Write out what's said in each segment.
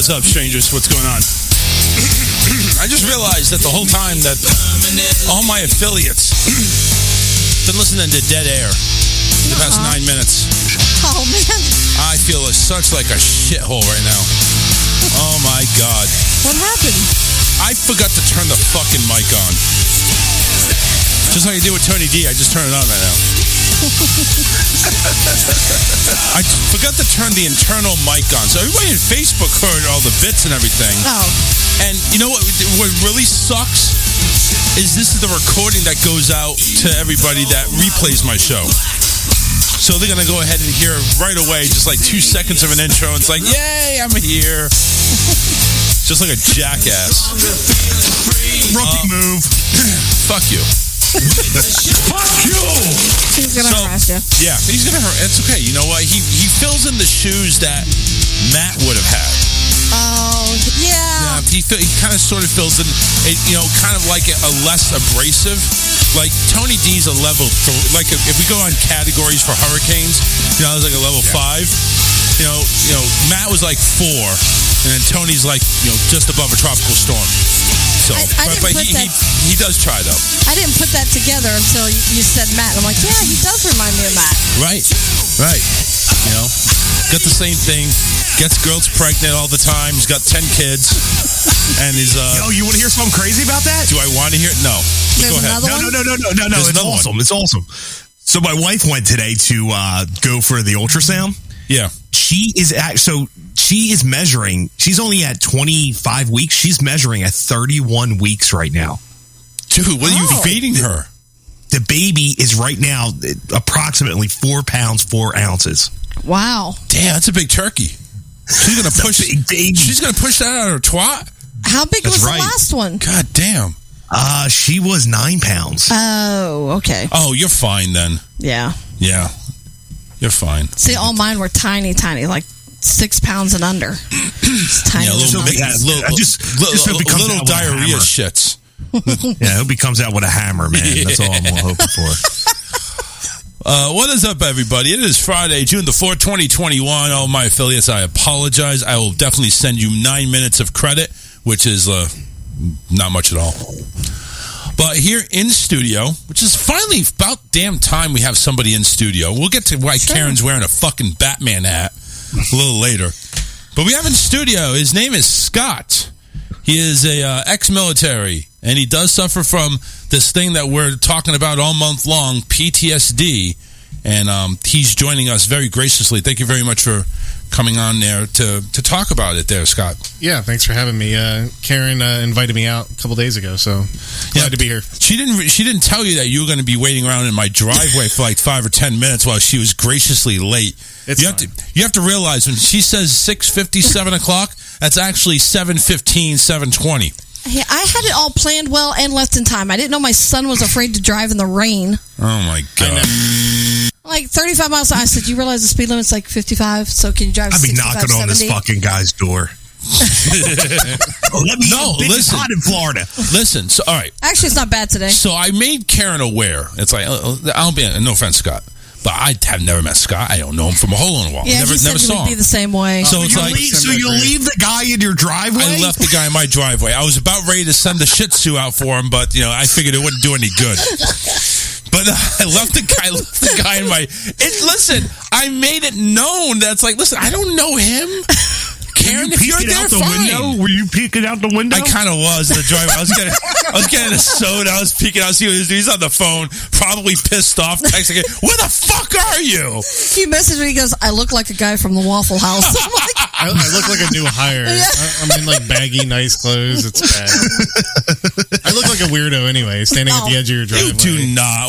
What's up, strangers? What's going on? I just realized that the whole time that all my affiliates been listening to Dead Air for the past 9 minutes. Oh, man. I feel such like a shithole right now. Oh, my God. What happened? I forgot to turn the fucking mic on. Just like I did with Tony D, I just turned it on right now. I forgot to turn the internal mic on. So everybody in Facebook heard all the bits and everything. Oh. And you know what really sucks? Is this is the recording that goes out to everybody that replays my show. So they're going to go ahead and hear right away, just like 2 seconds of an intro. And it's like, yay, I'm here. Just like a jackass. Rookie move. Fuck you. Fuck you. He's going to harass you. Yeah, he's going to harass. It's okay. You know what? He fills in the shoes that Matt would have had. Oh, yeah. He kind of sort of fills in, kind of like a less abrasive. Like Tony D's a level, like if we go on categories for hurricanes, it was like a level 5. Matt was like 4, and then Tony's like, just above a tropical storm. So, but he does try though. I didn't put that together until you said Matt. I'm like, yeah, he does remind me of Matt. Right. Got the same thing. Gets girls pregnant all the time. He's got 10 kids, and he's you want to hear something crazy about that? Do I want to hear it? No. Go ahead. No. It's awesome. It's awesome. So my wife went today to go for the ultrasound. Yeah. She is measuring. She's only at 25 weeks. She's measuring at 31 weeks right now. Dude, what are you feeding her? The baby is right now approximately 4 pounds, 4 ounces. Wow. Damn, that's a big turkey. She's gonna push. She's gonna push that out of her twat. How big was the last one? God damn. She was 9 pounds. Oh, okay. Oh, you're fine then. Yeah. Yeah. You're fine. See, all mine were tiny, like 6 pounds and under. It's tiny. Yeah, little diarrhea shits. Yeah, it comes out with a hammer, man. Yeah. That's all I'm hoping for. What is up, everybody? It is Friday, June the 4th, 2021. All my affiliates, I apologize. I will definitely send you 9 minutes of credit, which is not much at all. But here in studio, which is finally about damn time we have somebody in studio. We'll get to why Karen's wearing a fucking Batman hat a little later. But we have in studio, his name is Scott. He is a ex-military, and he does suffer from this thing that we're talking about all month long, PTSD, and he's joining us very graciously. Thank you very much for coming on there to talk about it there, Scott. Yeah, thanks for having me. Karen invited me out a couple days ago, so glad to be here. She didn't tell you that you were going to be waiting around in my driveway for like 5 or 10 minutes while she was graciously late. You have to realize when she says 6:50, 7 o'clock, that's actually 7:15, 7:20. Hey, I had it all planned well and left in time. I didn't know my son was afraid to drive in the rain. Oh, my God. Like 35 miles. I said, you realize the speed limit's like 55, so can you drive 65, I'd be knocking 70? on this fucking guy's door. It's hot in Florida. Listen, so, all right. Actually, it's not bad today. So I made Karen aware. It's like, no offense, Scott. But I have never met Scott. I don't know him from a hole in a wall. Yeah, never saw him. Be the same way. So it's like, so you leave the guy in your driveway? I left the guy in my driveway. I was about ready to send the Shih Tzu out for him, but I figured it wouldn't do any good. But I left the guy in my. Listen, I made it known that's like, listen, I don't know him. Karen, if you're there, fine. Were you peeking out the window? I kind of was in the driveway. I was getting a soda. I was peeking out. See what he's on the phone, probably pissed off, texting. Where the fuck are you? He messaged me. He goes, "I look like a guy from the Waffle House." I'm like, I look like a new hire. Yeah. I'm in like baggy, nice clothes. It's bad. I look like a weirdo anyway, standing at the edge of your driveway. You do not.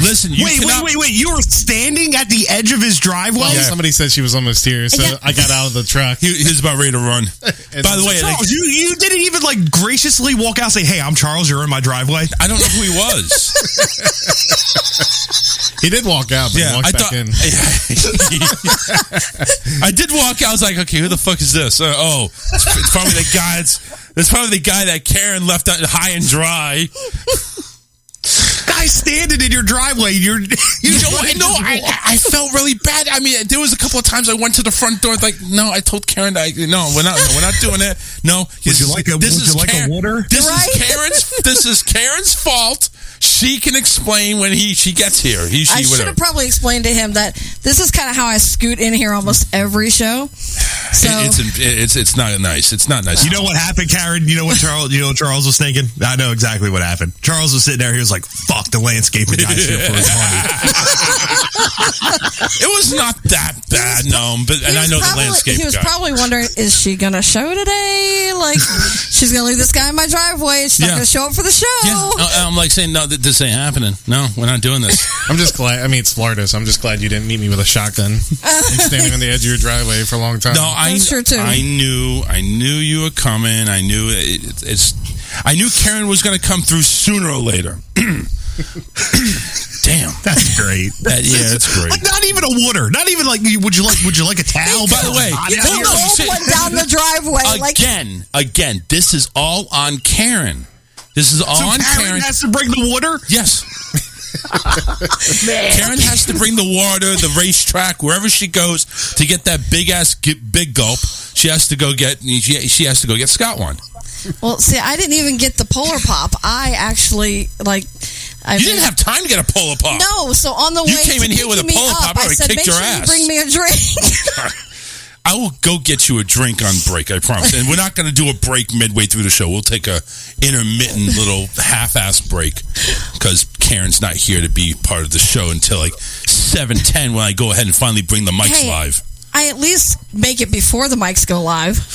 Listen. Wait. You were standing at the edge of his driveway? Well, somebody said she was almost here, so I got out of the truck. He was about ready to run. By the way, Charles, you didn't even graciously walk out and say, "Hey, I'm Charles. You're in my driveway." I don't know who he was. He did walk out, but he walked back in. I did walk out. I was like, "Okay, who the fuck is this?" It's probably the guy. It's probably the guy that Karen left out high and dry. guy's standing in your driveway. I felt really bad. I mean, there was a couple of times I went to the front door. Like, no, I told Karen, no, we're not doing it. No, would you like a water? This is Karen's fault. She can explain when she gets here. I should have probably explained to him that this is kind of how I scoot in here almost every show. So it's not nice. It's not nice. You know what happened, Karen? You know what Charles was thinking? I know exactly what happened. Charles was sitting there. He was like, "Fuck, the landscaping guy's here for his money." It was not that bad, no. And I know the landscape guy. He was probably wondering, is she going to show today? Like, she's going to leave this guy in my driveway. She's not going to show up for the show. Yeah. I'm like saying, no, this ain't happening. No, we're not doing this. I'm just glad. I mean, it's Florida, so I'm just glad you didn't meet me with a shotgun and standing on the edge of your driveway for a long time. No, That's true too. I knew you were coming. I knew I knew Karen was going to come through sooner or later. Damn, that's great. That's great. Like, not even a water. Not even like. Would you like a towel? By the way, went down the driveway again. This is all on Karen. This is all on Karen. Has to bring the water. Yes. Karen has to bring the water, the racetrack, wherever she goes to get that big gulp. She has to go get. She has to go get Scott one. Well, see, I didn't even get the Polar Pop. I actually You didn't have time to get a Polar Pop. No, so on the way you came in here with a Polar Pop. I would have kicked your ass. Bring me a drink. I will go get you a drink on break, I promise. And we're not going to do a break midway through the show. We'll take a intermittent little half-ass break because Karen's not here to be part of the show until like 7:10 when I go ahead and finally bring the mics live. I at least make it before the mics go live.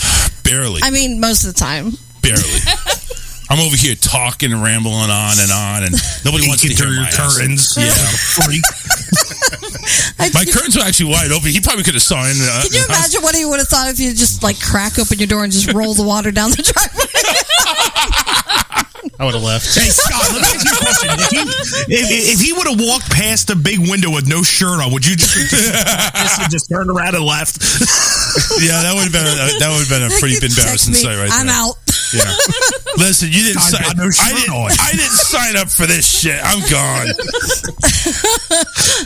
Barely. I mean, most of the time. Barely. I'm over here talking and rambling on, and nobody wants to hear my curtains. Yeah, freak. My curtains were actually wide open. He probably could have saw in. Can you imagine what he would have thought if you just like crack open your door and just roll the water down the driveway? I would have left. Hey, Scott, let me ask you a question. If he would have walked past the big window with no shirt on, would you just turn around and left? Yeah, that would have been a pretty embarrassing sight right there. I'm out. Yeah. Listen, you didn't sign. I didn't sign up for this shit. I'm gone.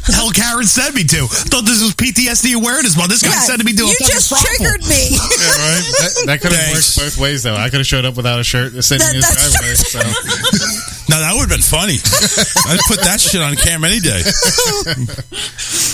Hell, Karen sent me to. I thought this was PTSD awareness month. This guy sent me to a fucking You just triggered me. Yeah, right. That could have worked both ways, though. I could have showed up without a shirt sitting in his driveway. So. No, that would have been funny. I'd put that shit on cam any day.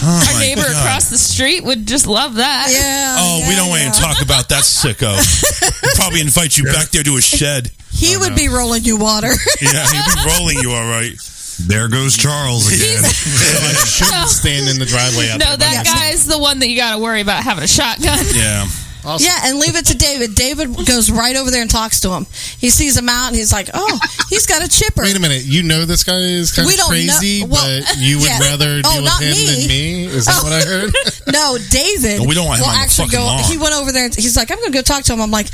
Our neighbor across the street would just love that. Yeah. We don't want to talk about that sicko. He'd probably invite you back there to a shed. He would be rolling you water. Yeah, he'd be rolling you all right. There goes Charles again. I shouldn't stand in the driveway out there. No, that guy's the one that you got to worry about having a shotgun. Yeah. Awesome. Yeah, and leave it to David. David goes right over there and talks to him. He sees him out, and he's like, "Oh, he's got a chipper." Wait a minute. You know this guy is kind of crazy, but you would rather deal with him than me? Is that what I heard? No, David. No, we don't want him on the fucking lawn. He went over there, and he's like, "I'm going to go talk to him." I'm like,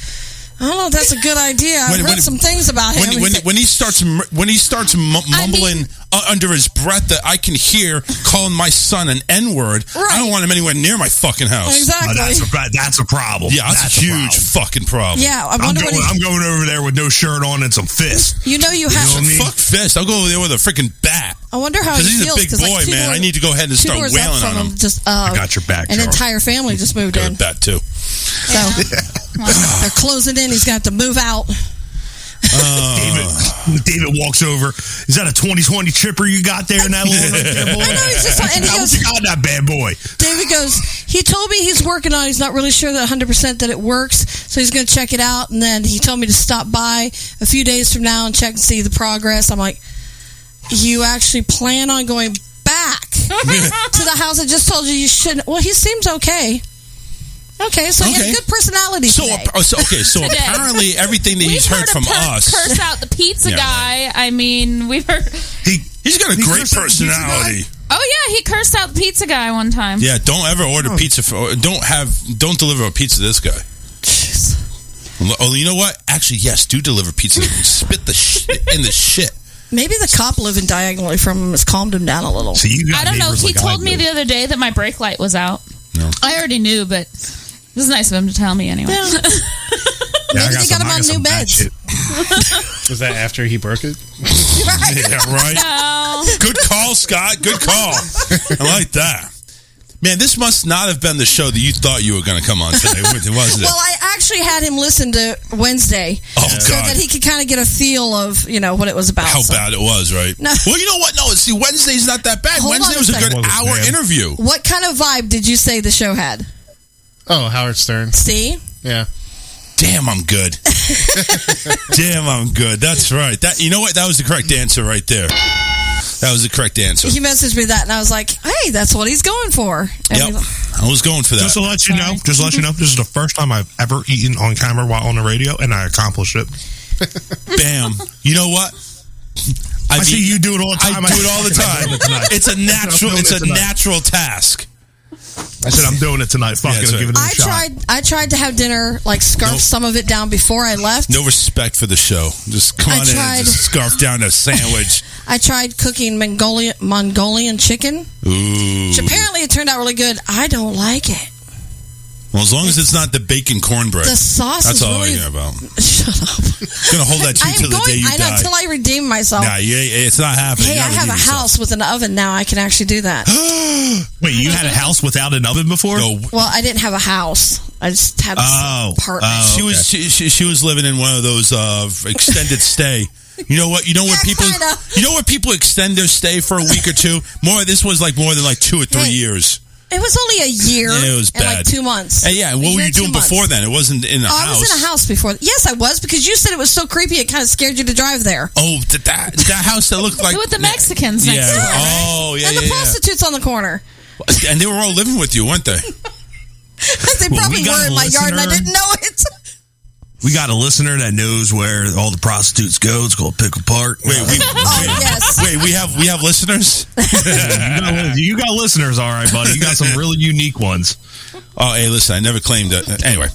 I don't know if that's a good idea. I've heard some things about him. When he starts mumbling under his breath that I can hear calling my son an N-word, I don't want him anywhere near my fucking house. Exactly. That's a problem. Yeah, that's a huge fucking problem. Yeah, I'm going over there with no shirt on and some fists. You know you have to. Fuck fists. I'll go over there with a freaking bat. I wonder how he feels. Because he's a big boy, man. I need to go ahead and start wailing on him. I got your back, An entire family just moved in. That too. So they're closing in. He's got to move out. David walks over. Is that a 2020 chipper you got there in that little boy? I know, he's just and he goes, got that bad boy. David goes, he told me he's working on it. He's not really sure that 100% that it works, so he's going to check it out. And then he told me to stop by a few days from now and check and see the progress. I'm like, you actually plan on going back to the house I just told you shouldn't? Well, he seems okay. Okay, so he has a good personality today. So apparently everything that he's heard from us. Curse out the pizza guy. I mean, we've heard... He's got a great personality. Oh, yeah, he cursed out the pizza guy one time. Yeah, don't ever order pizza don't deliver a pizza to this guy. Jeez. Oh, you know what? Actually, yes, do deliver pizza. Spit the shit in the shit. Maybe the cop living diagonally from him has calmed him down a little. So I don't know. He told me the other day that my brake light was out. No. I already knew, but it was nice of him to tell me anyway. Yeah. Maybe they got him on new beds. Was that after he broke it? Yeah, right. No. Good call, Scott. Good call. I like that. Man, this must not have been the show that you thought you were going to come on today, wasn't it? Well, I actually had him listen to Wednesday, so God. that he could kind of get a feel of what it was about. How bad it was, right? No. Well, you know what? No, see, Wednesday's not that bad. Hold on Wednesday a was a second. good hour interview. What kind of vibe did you say the show had? Oh, Howard Stern. See? Yeah. Damn, I'm good. Damn, I'm good. That's right. You know what? That was the correct answer right there. That was the correct answer. He messaged me that, and I was like, "Hey, that's what he's going for." And Yep, I was going for that. Just to let you know, this is the first time I've ever eaten on camera while on the radio, and I accomplished it. Bam. You know what? I see you do it all the time. I do it all the time. It's a natural. It's a natural task. I said I'm doing it tonight. Fuck it, right. give it a shot. I tried to have dinner, like scarf some of it down before I left. No respect for the show. Just come on in and just scarf down a sandwich. I tried cooking Mongolian chicken, Ooh. which apparently it turned out really good. I don't like it. Well, as long as it's not the bacon cornbread. The sauce That's is all really... I care about. Shut up. I'm going to hold that to you till the day you die. Until I redeem myself. Nah, it's not happening. Hey, I have a house with an oven now. I can actually do that. Wait, you had a house without an oven before? No. Well, I didn't have a house. I just had an apartment. She was living in one of those extended stay. You know what? You know where people extend their stay for a week or two? This was more than 2 or 3 years. It was only a year. Yeah, it was bad. And 2 months. Hey, yeah, what were you doing before then? It wasn't in a house. I was in a house before. Yes, I was, because you said it was so creepy it kind of scared you to drive there. Oh, that house that looked like... With the Mexicans next door. Oh, yeah, and the prostitutes on the corner. And they were all living with you, weren't they? They probably were in my yard and I didn't know it. We got a listener that knows where all the prostitutes go. It's called Pickle Park. Yes. Wait, we have listeners? You got listeners, all right, buddy. You got some really unique ones. Oh, hey, listen, I never claimed that. Anyway.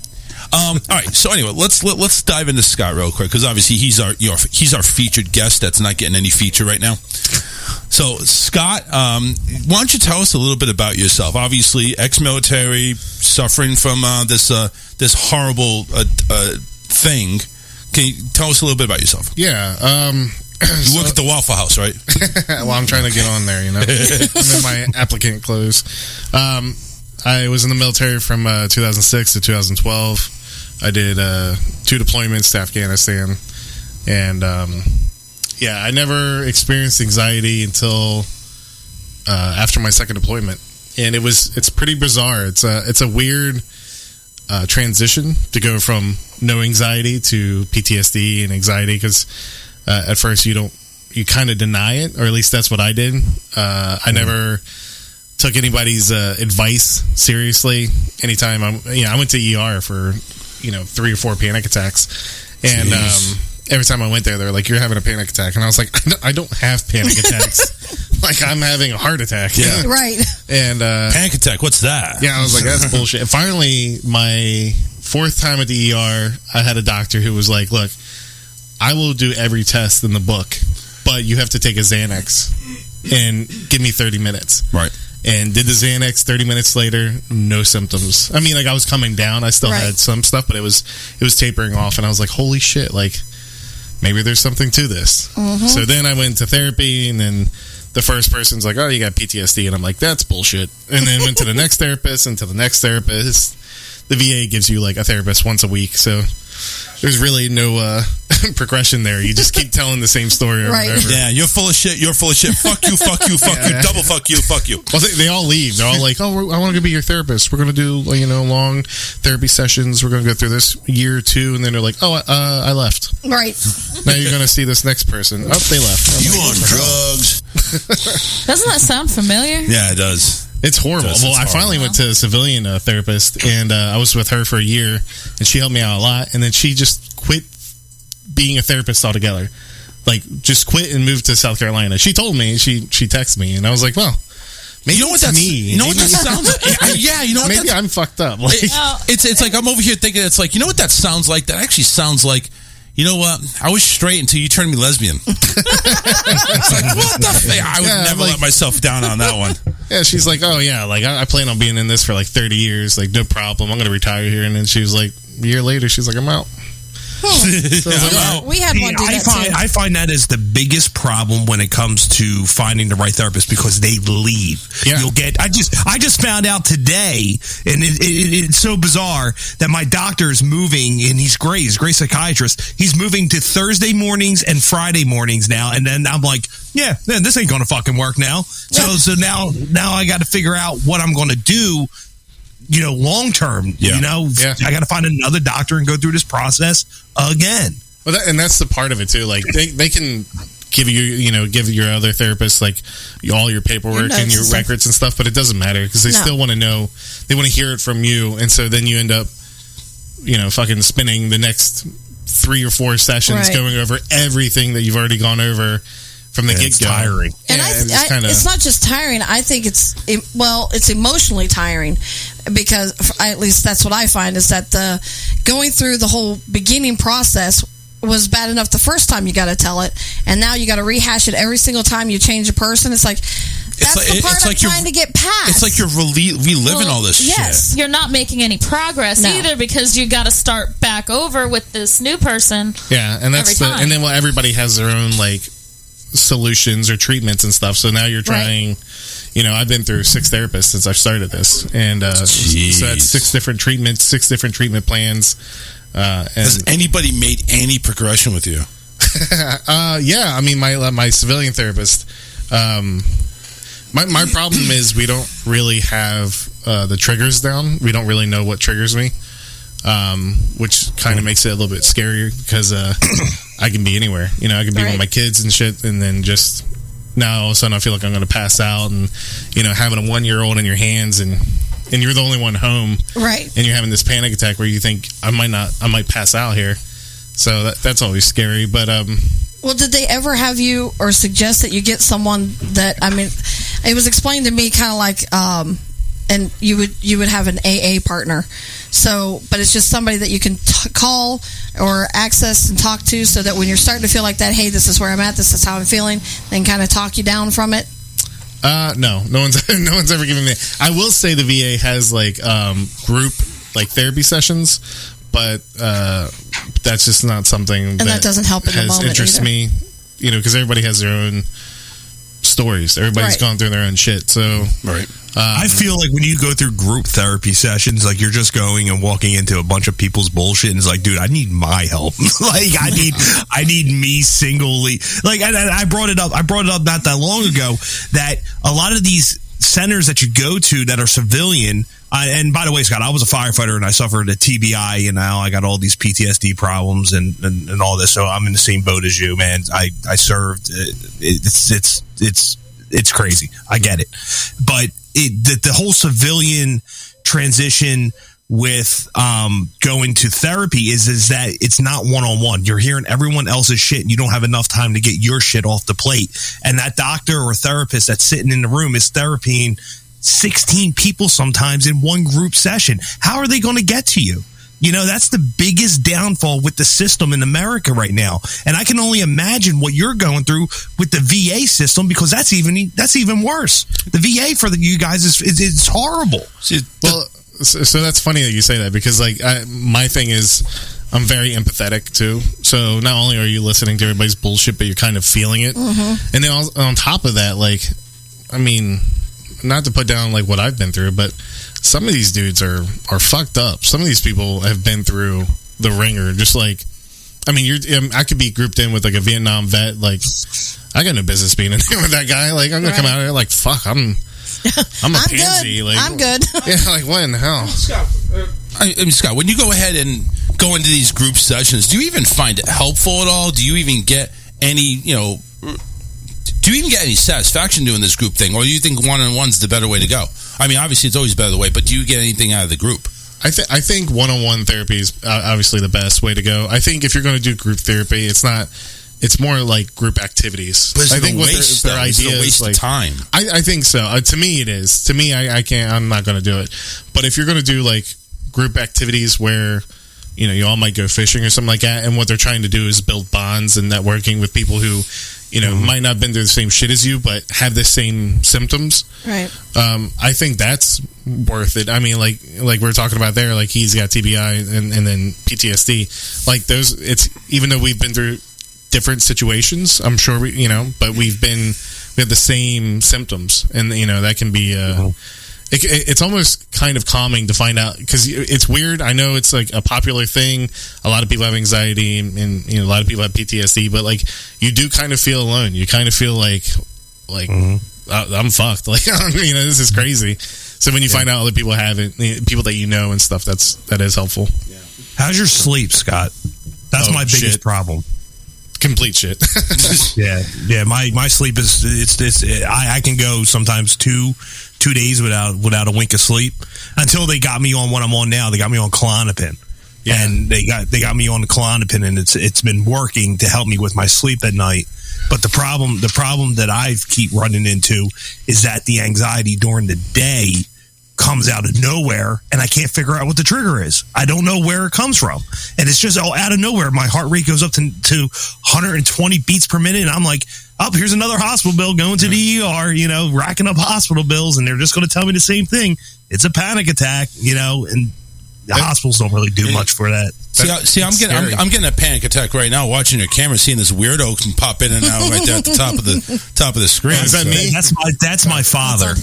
All right. So anyway, let's dive into Scott real quick, because obviously he's our featured guest that's not getting any feature right now. So Scott, why don't you tell us a little bit about yourself? Obviously, ex-military, suffering from this horrible thing. Can you tell us a little bit about yourself? Yeah. You work at the Waffle House, right? Well, I'm trying to get on there. I'm in my applicant clothes. I was in the military from 2006 to 2012. I did 2 deployments to Afghanistan, and I never experienced anxiety until after my second deployment, and it's pretty bizarre. It's a weird transition to go from no anxiety to PTSD and anxiety, because at first you kind of deny it, or at least that's what I did. I never took anybody's advice seriously. Anytime I went to ER for 3 or 4 panic attacks, and every time I went there, they were like, "You're having a panic attack," and I was like, "I don't have panic attacks. Like, I'm having a heart attack." Yeah, right. And panic attack. What's that? Yeah, I was like, "That's bullshit." And finally, my 4th time at the ER, I had a doctor who was like, "Look, I will do every test in the book, but you have to take a Xanax and give me 30 minutes." Right. And did the Xanax. 30 minutes later, no symptoms. I mean, I was coming down. I still had some stuff, but it was tapering off. And I was like, holy shit, maybe there's something to this. Mm-hmm. So then I went to therapy, and then the first person's like, oh, you got PTSD. And I'm like, that's bullshit. And then went to the next therapist and to the next therapist. The VA gives you a therapist once a week. So there's really no progression there. You just keep telling the same story over and over. Yeah, you're full of shit. You're full of shit. Fuck you, fuck you, fuck you. Double fuck you, fuck you. Well, they all leave. They're all like, oh, I want to be your therapist. We're going to do, long therapy sessions. We're going to go through this year or 2. And then they're like, oh, I left. Right. Now you're going to see this next person. Oh, they left. You on drugs. Doesn't that sound familiar? Yeah, it does. It's horrible. I finally went to a civilian therapist, and I was with her for a year, and she helped me out a lot. And then she just quit being a therapist altogether. Just quit and moved to South Carolina. She told me, she texted me, and I was like, well, maybe you know what that's me. You know what that sounds like? Yeah, you know what maybe I'm fucked up. It's like I'm over here thinking, it's like, you know what that sounds like? That actually sounds like, you know what? I was straight until you turned me lesbian. It's like, what the fuck? I would never let myself down on that one. Yeah, she's like, oh yeah, I plan on being in this for 30 years, no problem. I'm going to retire here. And then she was like, a year later, she's like, I'm out. We had one do that too. I find that is the biggest problem when it comes to finding the right therapist, because they leave. Yeah. I just found out today, and it's so bizarre that my doctor is moving, and he's great. He's a great psychiatrist. He's moving to Thursday mornings and Friday mornings now, and then I'm like, yeah, man, this ain't going to fucking work now. So now I got to figure out what I'm going to do, long term. Yeah. I got to find another doctor and go through this process again. Well, and that's the part of it too. Like they can give your other therapist like all your paperwork and your records and stuff, but it doesn't matter because they still want to know. They want to hear it from you, and so then you end up, fucking spending the next 3 or 4 sessions going over everything that you've already gone over from the get-go. Tiring. And it's not just tiring. I think it's emotionally tiring, because at least that's what I find, is that going through the whole beginning process was bad enough the first time you got to tell it, and now you got to rehash it every single time you change a person. It's like, that's the part I'm trying to get past. It's like you're reliving all this shit. You're not making any progress either, because you got to start back over with this new person. Yeah, and that's and then everybody has their own like solutions or treatments and stuff. So now you're trying. I've been through 6 therapists since I started this, and so that's 6 different treatments, 6 different treatment plans. Has anybody made any progression with you? Yeah, I mean my civilian therapist. My problem is we don't really have the triggers down. We don't really know what triggers me, which kind of makes it a little bit scarier, because I can be anywhere. I can be with my kids and shit, and then just now all of a sudden I feel like I'm going to pass out, and having a 1-year-old in your hands, and you're the only one home, right? And you're having this panic attack where you think I might pass out here. So that's always scary. But well, did they ever have you or suggest that you get someone that, it was explained to me kind of like, and you would have an AA partner. So, but it's just somebody that you can call or access and talk to, so that when you're starting to feel like that, hey, this is where I'm at, this is how I'm feeling, then kind of talk you down from it. No one's ever given me. I will say the VA has like group like therapy sessions, but that's just not something that doesn't help in the moment interests either. me, because everybody has their own stories. Everybody's gone through their own shit. So I feel like when you go through group therapy sessions, like you're just going and walking into a bunch of people's bullshit, and it's like, dude, I need my help. Like I need me singly. Like I brought it up not that long ago, that a lot of these centers that you go to that are civilian. And by the way, Scott, I was a firefighter and I suffered a TBI, and now I got all these PTSD problems and all this. So I'm in the same boat as you, man. I served. It's crazy. I get it, but the whole civilian transition with going to therapy is that it's not one-on-one. You're hearing everyone else's shit, and you don't have enough time to get your shit off the plate. And that doctor or therapist that's sitting in the room is therapying 16 people sometimes in one group session. How are they going to get to you? That's the biggest downfall with the system in America right now. And I can only imagine what you're going through with the VA system, because that's even worse. The VA for you guys is horrible. Well, so that's funny that you say that, because like my thing is, I'm very empathetic too. So not only are you listening to everybody's bullshit, but you're kind of feeling it. Mm-hmm. And then on top of that, like, I mean, not to put down like what I've been through, but some of these dudes are fucked up. Some of these people have been through the ringer. Just like, I mean, I could be grouped in with like a Vietnam vet. Like, I got no business being in there with that guy. Like, I'm gonna come out here like, fuck, I'm a pansy. Good. Like, I'm good. Yeah, like what in the hell? Scott, when you go ahead and go into these group sessions, do you even find it helpful at all? Do you even get any, do you even get any satisfaction doing this group thing, or do you think one-on-one's the better way to go? I mean, obviously it's always better the way, but do you get anything out of the group? I think one-on-one therapy is obviously the best way to go. I think if you're going to do group therapy, it's more like group activities. But I think their ideas, it's a waste of time. I think so. To me, it is. To me, I can't. I'm not going to do it. But if you're going to do like group activities where you all might go fishing or something like that, and what they're trying to do is build bonds and networking with people who might not have been through the same shit as you, but have the same symptoms. Right. I think that's worth it. I mean, like we were talking about there, like he's got TBI and then PTSD. Like those, it's even though we've been through different situations, I'm sure but we have the same symptoms, and that can be. It's almost kind of calming to find out, because it's weird. I know it's like a popular thing. A lot of people have anxiety, and a lot of people have PTSD. But like, you do kind of feel alone. You kind of feel like I'm fucked. Like this is crazy. So when you find out other people have it, people that and stuff, that is helpful. Yeah. How's your sleep, Scott? That's my biggest problem. Complete shit. Yeah. My sleep is I can go sometimes 2 days without a wink of sleep, until they got me on what I'm on now. They got me on Klonopin, and they got me on the Klonopin, and it's been working to help me with my sleep at night. But the problem that I keep running into is that the anxiety during the day comes out of nowhere, and I can't figure out what the trigger is. I don't know where it comes from, and it's just out of nowhere. My heart rate goes up to 120 beats per minute, and I'm like, here's another hospital bill, going to the ER, racking up hospital bills, and they're just going to tell me the same thing. It's a panic attack, and the hospitals don't really do much for that. See, I'm getting a panic attack right now watching your camera, seeing this weirdo can pop in and out right there at the top of the screen. Is that me? That's my father.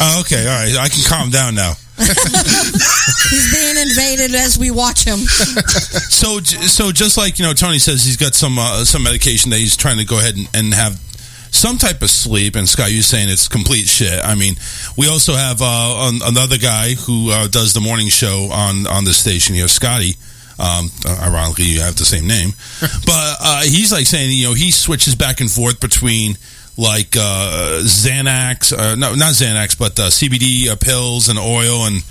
Oh, okay, all right. I can calm down now. He's being invaded as we watch him. So just like Tony says, he's got some medication that he's trying to go ahead and have some type of sleep. And Scott, you're saying it's complete shit. I mean, we also have another guy who does the morning show on the station here, Scotty. Ironically, you have the same name, but he's like saying he switches back and forth between like Xanax, no, not Xanax, but CBD pills and oil, and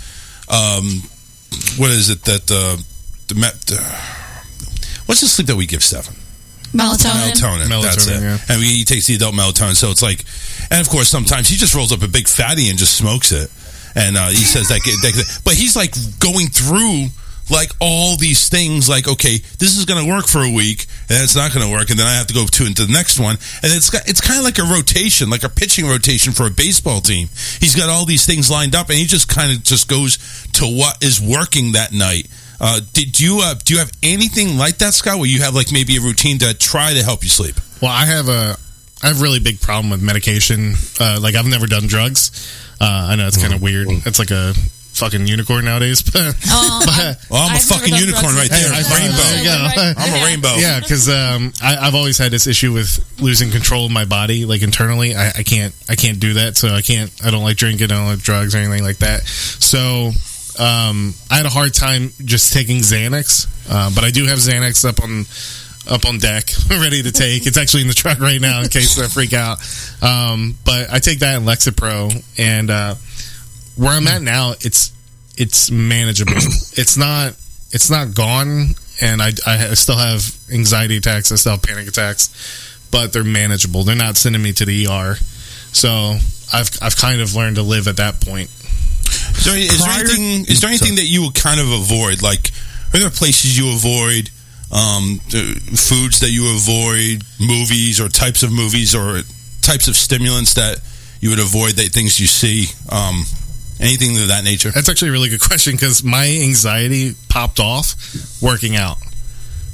what is it that what's the sleep that we give Stefan? Melatonin. That's it. Yeah. And he takes the adult melatonin, so it's like, and of course sometimes he just rolls up a big fatty and just smokes it, and he says that, but he's like going through like all these things, like, okay, this is going to work for a week, and it's not going to work, and then I have to go into the next one, and it's kind of like a rotation, like a pitching rotation for a baseball team. He's got all these things lined up, and he just kind of just goes to what is working that night. Do you have anything like that, Scott, where you have like maybe a routine to try to help you sleep? Well, I have a really big problem with medication. Like, I've never done drugs. I know it's kind of weird. It's like a fucking unicorn nowadays, but I'm a fucking unicorn right there. I'm a rainbow. Yeah, because I've always had this issue with losing control of my body, like internally. I can't do that, so I don't like drinking, I don't like drugs or anything like that. So I had a hard time just taking Xanax, but I do have Xanax up on deck, ready to take. It's actually in the truck right now in case I freak out. But I take that and Lexapro, and where I'm at now, it's manageable. It's not gone, and I still have anxiety attacks, I still have panic attacks, but they're manageable. They're not sending me to the ER, so I've kind of learned to live at that point. So is there anything that you would kind of avoid? Like, are there places you avoid, foods that you avoid, movies or types of movies or types of stimulants that you would avoid, that things you see, anything of that nature? That's actually a really good question, because my anxiety popped off working out.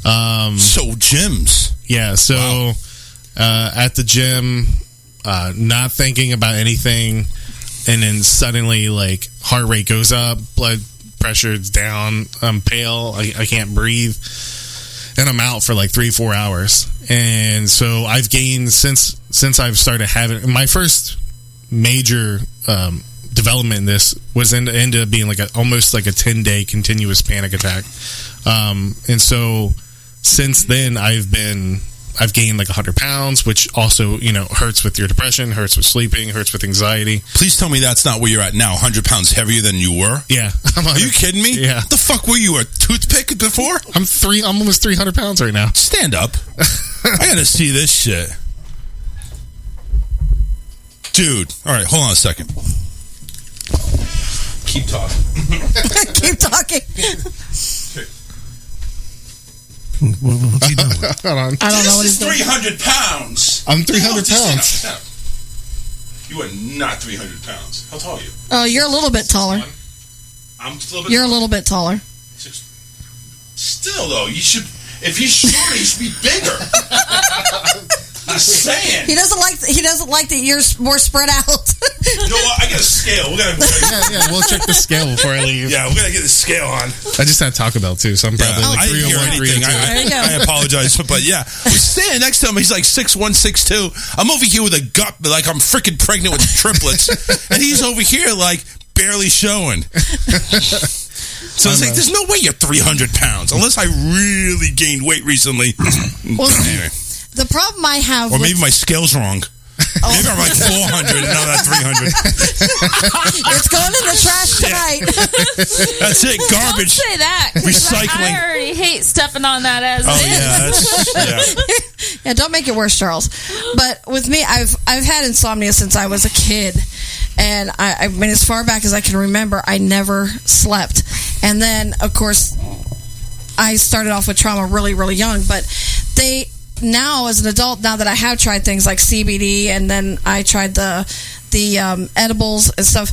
So gyms. Yeah, so wow. At the gym, not thinking about anything, and then suddenly, like, heart rate goes up, blood pressure's down, I'm pale, I can't breathe, and I'm out for like 3-4 hours. And so I've gained, since I've started having my first major development in this, was ended up being like almost like a 10-day continuous panic attack. And so since then I've gained like 100 pounds, which also, hurts with your depression, hurts with sleeping, hurts with anxiety. Please tell me that's not where you're at now. 100 pounds heavier than you were? Yeah. Are you kidding me? Yeah. What the fuck were you, a toothpick before? I'm almost 300 pounds right now. Stand up. I gotta see this shit. Dude. All right, hold on a second. Keep talking. Keep talking. What's he doing? Hold on. I don't know what he's doing. 300 pounds. I'm 300 pounds. You are not 300 pounds. How tall are you? Oh, you're a little bit taller. I'm a little bit You're a little bit taller. Still, though, you should. If you're shorter, you should be bigger. I'm saying. He doesn't like that you're more spread out. You know what? I got a scale. We're gonna. Yeah. We'll check the scale before I leave. Yeah, we're gonna get the scale on. I just had Taco Bell too, so I'm probably like I didn't hear 301, anything. 302. There you go. I apologize, but yeah, we're standing next to him. He's like 6'1", 6'2". I'm over here with a gut like I'm freaking pregnant with triplets, and he's over here like barely showing. So it's like, there's no way you're 300 pounds unless I really gained weight recently. Well, Anyway. the problem I have Or with, maybe my scale's wrong. Maybe I'm like 400 and not that 300. it's going in the trash tonight. That's it. Don't Garbage. say that. 'Cause Recycling. I already hate stepping on that as Oh, it is. yeah. That's, Yeah, don't make it worse, Charles. But with me, I've had insomnia since I was a kid, and I mean, as far back as I can remember, I never slept. And then, of course, I started off with trauma really, really young. But now, as an adult, now that I have tried things like CBD, and then I tried the edibles and stuff.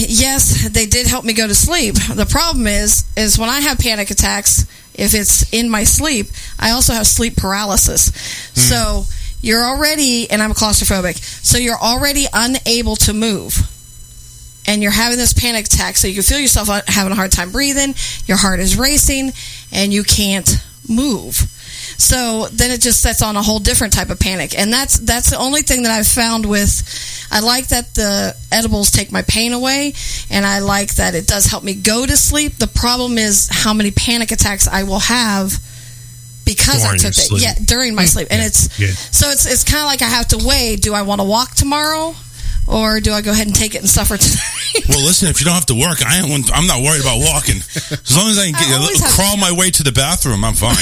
Yes, they did help me go to sleep. The problem is when I have panic attacks, if it's in my sleep, I also have sleep paralysis. So you're already, and I'm claustrophobic, so you're already unable to move. And you're having this panic attack, so you can feel yourself having a hard time breathing, your heart is racing, and you can't move. So then it just sets on a whole different type of panic. And that's the only thing that I've found with, I like that the edibles take my pain away, and I like that it does help me go to sleep. The problem is how many panic attacks I will have because During I took your it. sleep. Yeah, during my sleep. And so it's kind of like I have to weigh, do I want to walk tomorrow? Or do I go ahead and take it and suffer tonight? well, listen, if you don't have to work, I'm not worried about walking. As long as I can crawl my way to the bathroom, I'm fine.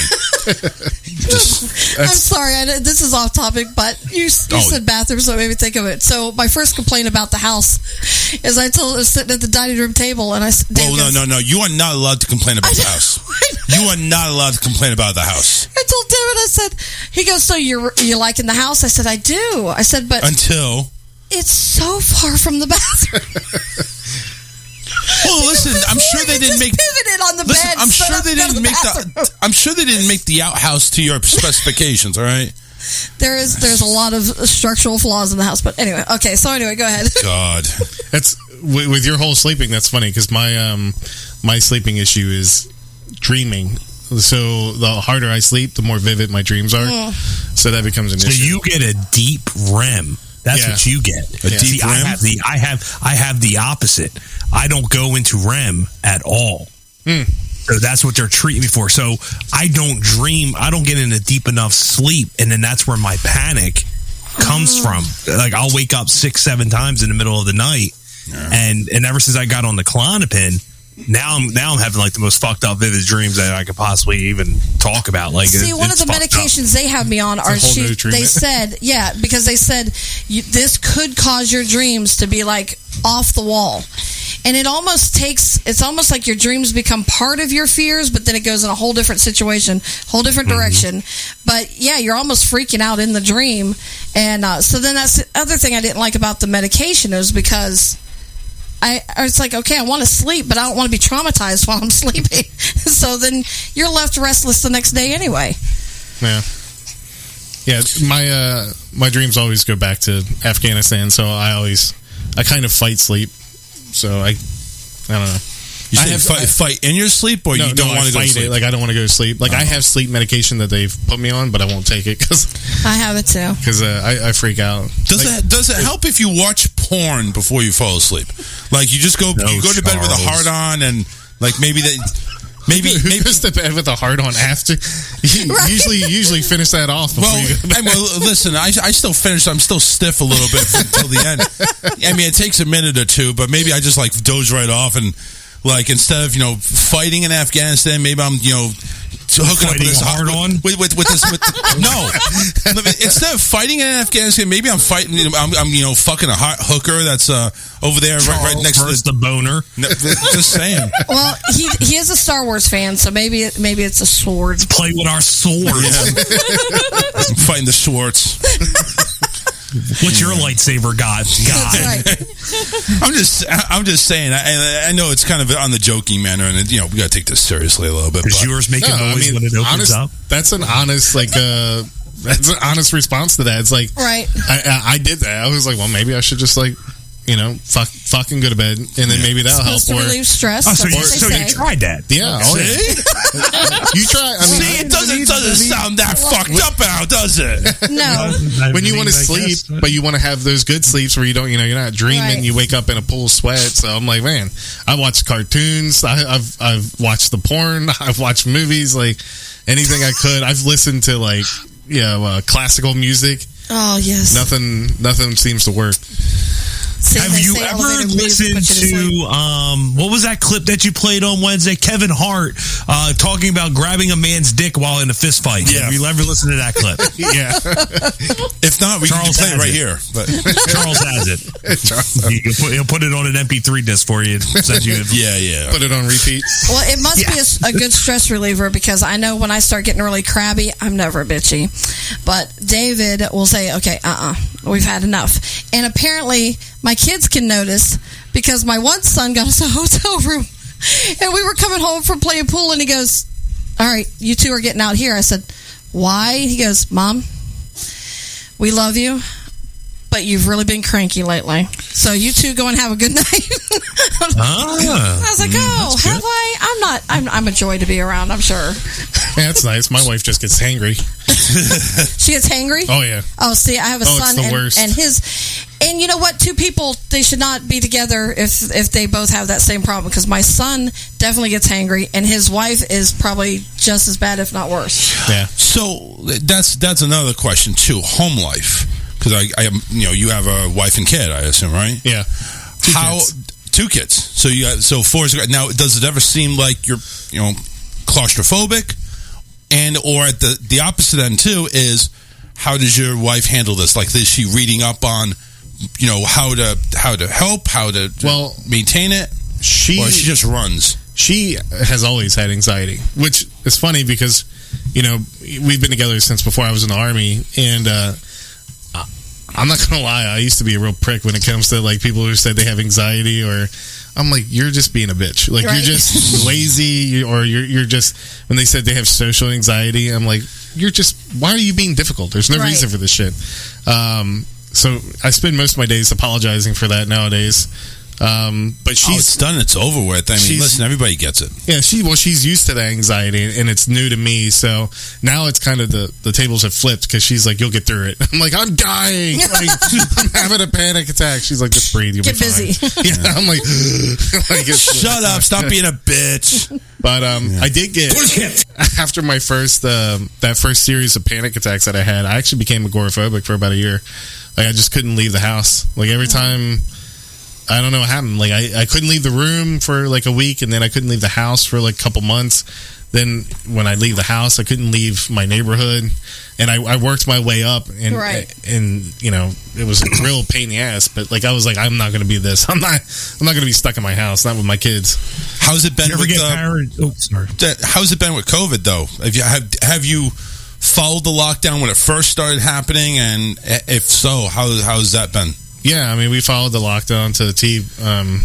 I'm sorry, this is off topic, but you said bathroom, so it made me think of it. So my first complaint about the house is I was sitting at the dining room table, and no. You are not allowed to complain about the house. You are not allowed to complain about the house. I told David, I said, he goes, so you liking the house? I said, I do. I said, but until it's so far from the bathroom. Well, listen, I'm sure they didn't make. Pivoted on the bed. I'm sure they didn't make the. I'm sure they didn't make the outhouse to your specifications. All right. There's a lot of structural flaws in the house, but anyway, okay. So anyway, go ahead. God, that's with your whole sleeping. That's funny because my sleeping issue is dreaming. So the harder I sleep, the more vivid my dreams are. So that becomes an issue. So you get a deep REM. That's what you get. A deep REM? I have the opposite. I don't go into REM at all. So that's what they're treating me for. So I don't dream. I don't get in a deep enough sleep, and then that's where my panic comes from. Like I'll wake up 6-7 times in the middle of the night, and ever since I got on the Klonopin, now I'm having like the most fucked up vivid dreams that I could possibly even talk about. Like, see, one of the medications they have me on are they said because they said this could cause your dreams to be like off the wall, and it's almost like your dreams become part of your fears, but then it goes in a whole different situation, whole different direction. But yeah, you're almost freaking out in the dream, and so then that's the other thing I didn't like about the medication is because. It's like, okay, I want to sleep, but I don't want to be traumatized while I'm sleeping. So then you're left restless the next day anyway. Yeah. My dreams always go back to Afghanistan, so I kind of fight sleep. So I don't know. You fight in your sleep, or you don't want to go to sleep? Like I don't want to go to sleep. Like I have sleep medication that they've put me on, but I won't take it because I have it too. Because I freak out. Does it help if you watch porn before you fall asleep? Like you just go to bed with a heart on, and like maybe goes to bed with a heart on after. Usually finish that off. Listen, I still finish. I'm still stiff a little bit until the end. I mean, it takes a minute or two, but maybe I just like doze right off and. Like, instead of, fighting in Afghanistan, maybe I'm, hooking up with this hard on with this no. Instead of fighting in Afghanistan, maybe I'm fighting. I'm fucking a hot hooker that's over there right next to the boner. Just saying. Well, he is a Star Wars fan, so maybe it's a sword. Let's play with our swords. I'm fighting the Schwartz. What's your lightsaber got? God. That's right. I'm just saying. I know it's kind of on the joking manner, and we got to take this seriously a little bit. Does yours make a noise when it opens up? That's an honest that's an honest response to that. It's like, right. I did that. I was like, well, maybe I should just fucking go to bed, and then maybe that'll help. To relieve stress. So you tried that? Yeah. Oh, yeah. You try. I mean, see, it doesn't sound that fucked up out, does it? No. When you want to sleep, but you want to have those good sleeps where you don't, you're not dreaming. Right. You wake up in a pool of sweat. So I'm like, man, I watch cartoons. I've watched the porn. I've watched movies, like anything I could. I've listened to classical music. Oh yes. Nothing seems to work. Have you ever listened to what was that clip that you played on Wednesday? Kevin Hart talking about grabbing a man's dick while in a fist fight. Yeah. Have you ever listened to that clip? Yeah. If not, we can play it right here. But Charles has it. He'll put it on an MP3 disc for you. Send you. Yeah. Put it on repeat. Well, it must be a good stress reliever, because I know when I start getting really crabby, I'm never bitchy. But David will say, okay, we've had enough. And apparently my kids can notice, because my one son got us a hotel room, and we were coming home from playing pool, and he goes, all right, you two are getting out here. I said, why? He goes, Mom, we love you, but you've really been cranky lately. So you two go and have a good night. I was like, have I? I'm a joy to be around, I'm sure. Yeah, that's nice. My wife just gets hangry. She gets hangry? Oh, yeah. Oh, see, I have a son, it's the worst. And you know what? Two people, they should not be together if they both have that same problem, because my son definitely gets hangry, and his wife is probably just as bad, if not worse. Yeah. So that's another question too. Home life, because I you have a wife and kid, I assume, right? Yeah. Two kids. So you got 4 is now. Does it ever seem like you're claustrophobic, or at the opposite end too is, how does your wife handle this? Like, is she reading up on how to help, how to maintain it? Or she just runs. She has always had anxiety, which is funny because we've been together since before I was in the Army, and I'm not gonna lie, I used to be a real prick when it comes to like people who said they have anxiety, or I'm like, you're just being a bitch. Like, right. You're just lazy, or you're just, when they said they have social anxiety, I'm like, why are you being difficult? There's no reason for this shit. So I spend most of my days apologizing for that nowadays. But it's done. It's over with. I mean, listen, everybody gets it. Yeah, she's used to the anxiety, and it's new to me. So now it's kind of the tables have flipped, because she's like, "You'll get through it." I'm like, "I'm dying. Like, I'm having a panic attack." She's like, "Just breathe. You'll get be fine." busy. Yeah, I'm like, "Shut up! Stop being a bitch." But I did get, after my first series of panic attacks that I had, I actually became agoraphobic for about a year. Like, I just couldn't leave the house. Like, every time. I don't know what happened. Like, I couldn't leave the room for like a week, and then I couldn't leave the house for like a couple months. Then when I leave the house, I couldn't leave my neighborhood, and I worked my way up, and it was a real pain in the ass. But like, I was like, I'm not going to be this. I'm not going to be stuck in my house, not with my kids. How's it been? How's it been with COVID though? Have you followed the lockdown when it first started happening, and if so, how's that been? Yeah, I mean, we followed the lockdown to the T, and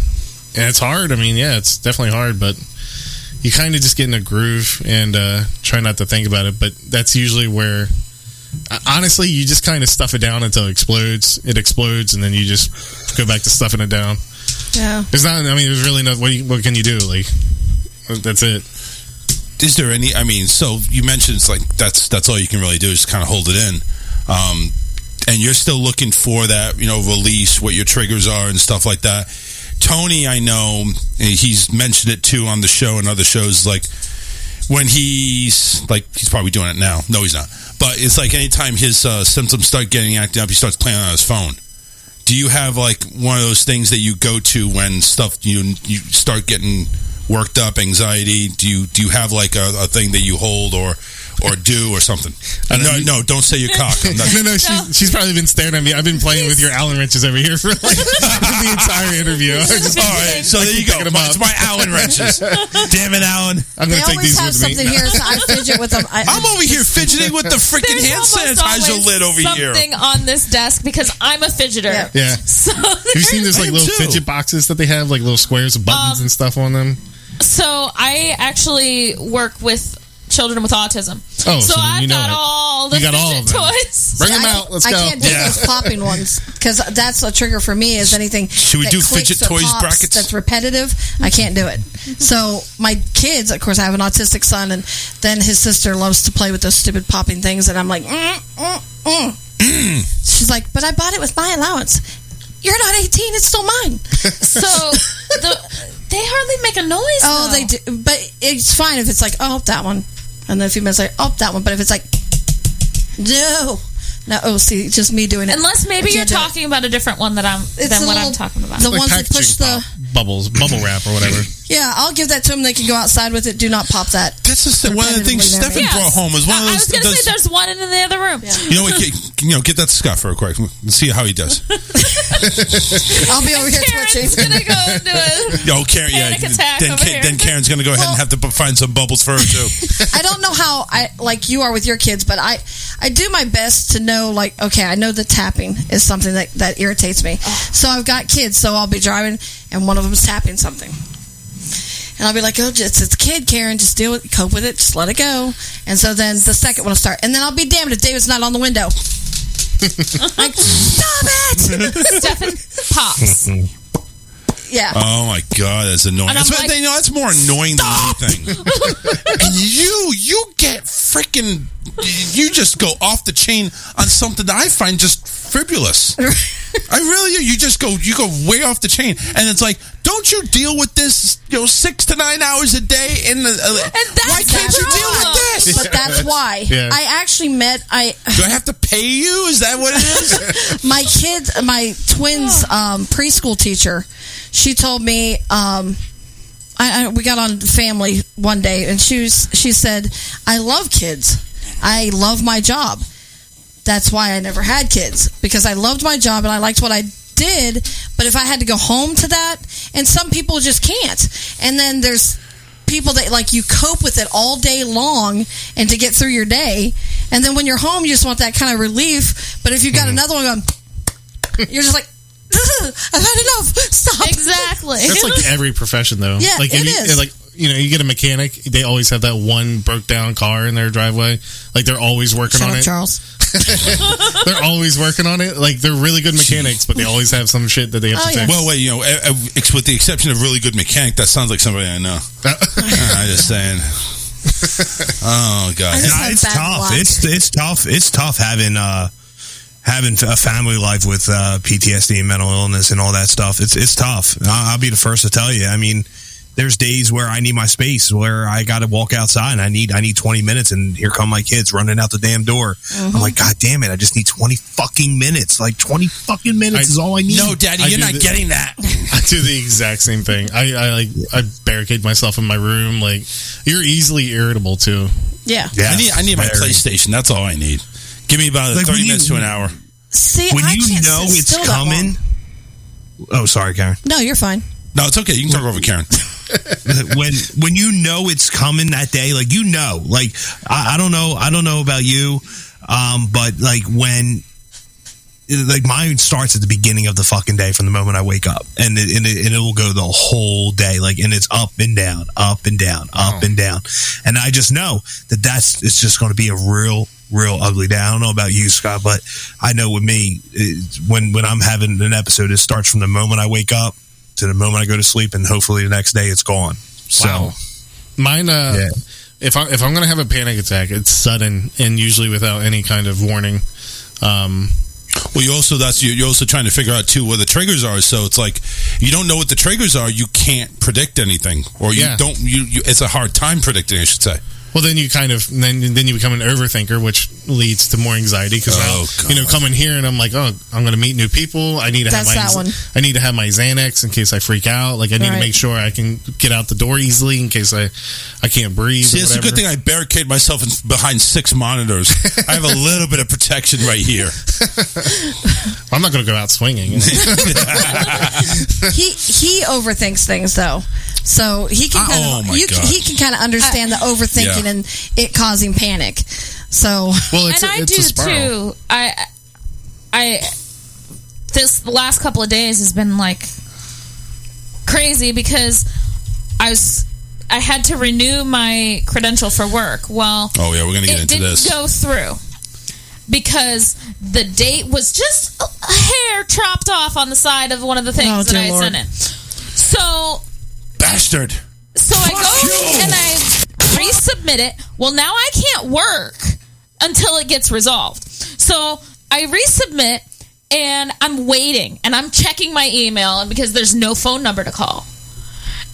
it's hard. I mean, yeah, it's definitely hard, but you kind of just get in a groove and try not to think about it. But that's usually where, honestly, you just kind of stuff it down until it explodes. It explodes, and then you just go back to stuffing it down. Yeah. It's not, I mean, there's really no, what can you do? Like, that's it. Is there any, I mean, so you mentioned it's like, that's all you can really do is kind of hold it in. And you're still looking for that, release, what your triggers are and stuff like that. Tony, I know, he's mentioned it too on the show and other shows, like when he's probably doing it now. No, he's not. But it's like anytime his symptoms start getting acted up, he starts playing on his phone. Do you have like one of those things that you go to when stuff, you start getting worked up, anxiety? Do you have like a thing that you hold or do or something? No, don't say your cock. No, she's probably been staring at me. I've been playing with your Allen wrenches over here for like the entire interview. All right, so there you go. It's my Allen wrenches. Damn it, Allen. I'm going to take these with me. They always have something here, so I fidget with them. I'm over here fidgeting with the freaking hand sanitizer lid over here. Something on this desk because I'm a fidgeter. Yeah. So have you seen those like little fidget boxes that they have, like little squares of buttons and stuff on them? So I actually work with children with autism. Oh, so I've got all the fidget toys. Bring them out. Let's go. I can't do those popping ones because that's a trigger for me. Is anything should we do fidget toys brackets? That's repetitive. I can't do it. So my kids, of course, I have an autistic son, and then his sister loves to play with those stupid popping things, and I'm like, She's like, but I bought it with my allowance. You're not 18. It's still mine. So they hardly make a noise. Oh, they do, but it's fine if it's like, oh, that one. And then a few minutes later, oh, that one. But if it's like, no. See, just me doing it. Unless maybe you're talking about a different one than what I'm talking about. The like ones that push the bubble wrap or whatever. Yeah, I'll give that to them. They can go outside with it. Do not pop that. That's just one of the things Stefan brought home. Was one of those. I was going to say there's one in the other room. Yeah. You know what? Get that scuff real quick. Let's see how he does. I'll be over here twitching. Karen's going to go do it. Karen, panic attack then Karen's going to go ahead and have to find some bubbles for her too. I don't know how like you are with your kids, but I do my best to know, like, okay, I know the tapping is something that irritates me. So I've got kids, so I'll be driving and one of them's tapping something. And I'll be like, oh, it's a kid, Karen. Just cope with it. Just let it go. And so then the second one will start. And then I'll be damned if David's not on the window. Like, stop it! Stefan pops. Yeah. Oh my God, that's annoying. That's more annoying than anything. And you get freaking, you just go off the chain on something that I find just frivolous. I really do. You go way off the chain, and it's like, don't you deal with this 6 to 9 hours a day why can't you deal with this? But that's why. Yeah. I actually do I have to pay you? Is that what it is? my twins preschool teacher, she told me we got on Family one day, and she said, I love kids. I love my job. That's why I never had kids, because I loved my job and I liked what I did. But if I had to go home to that, and some people just can't. And then there's people that, like, you cope with it all day long and to get through your day. And then when you're home, you just want that kind of relief. But if you've got another one going, you're just like, I've had enough. Stop. Exactly. That's like every profession, though. Yeah, like, it is. Like, you get a mechanic, they always have that one broke down car in their driveway. Like, they're always working on it. Charles. They're always working on it. Like, they're really good mechanics, but they always have some shit that they have to fix. Well, wait, with the exception of really good mechanic, that sounds like somebody I know. I'm just saying. Oh God, it's tough. It's tough. It's tough having a family life with PTSD and mental illness and all that stuff. It's tough. I'll be the first to tell you. I mean, there's days where I need my space, where I got to walk outside and I need 20 minutes, and here come my kids running out the damn door. Mm-hmm. I'm like, God damn it, I just need 20 fucking minutes. Like, 20 fucking minutes is all I need. No, Daddy, you're not getting that. I do the exact same thing. I barricade myself in my room. Like, you're easily irritable too. Yeah. I need my PlayStation. That's all I need. Give me about 30 minutes to an hour. See, when you know it's coming. Oh, sorry, Karen. No, you're fine. No, it's okay. You can talk over Karen. when you know it's coming that day, like, like, I don't know about you, but like, when, like, mine starts at the beginning of the fucking day, from the moment I wake up, and it will go the whole day, like, and it's up and down, up and down, up and down, and I just know it's just going to be a real ugly day. I don't know about you, Scott, but I know with me, when I'm having an episode, it starts from the moment I wake up to the moment I go to sleep, and hopefully the next day it's gone. So, wow. Mine, if I'm going to have a panic attack, it's sudden and usually without any kind of warning. Well, you're also trying to figure out too where the triggers are. So it's like, you don't know what the triggers are, you can't predict anything, or it's a hard time predicting, I should say. Well, then you kind of then you become an overthinker, which leads to more anxiety because coming here and I'm like, oh, I'm going to meet new people. I need to have my Xanax in case I freak out. Like I need to make sure I can get out the door easily in case I can't breathe. See, it's a good thing I barricade myself behind 6 monitors. I have a little bit of protection right here. I'm not going to go out swinging. He overthinks things though, so he can he can kind of understand the overthinking and it causing panic. So I do too. I this last couple of days has been like crazy because I had to renew my credential for work. Well, we're going to get into this. It didn't go through because the date was just a hair chopped off on the side of one of the things that I sent in. So bastard. So I go and I resubmit it. Well, now I can't work until it gets resolved. So I resubmit and I'm waiting and I'm checking my email because there's no phone number to call.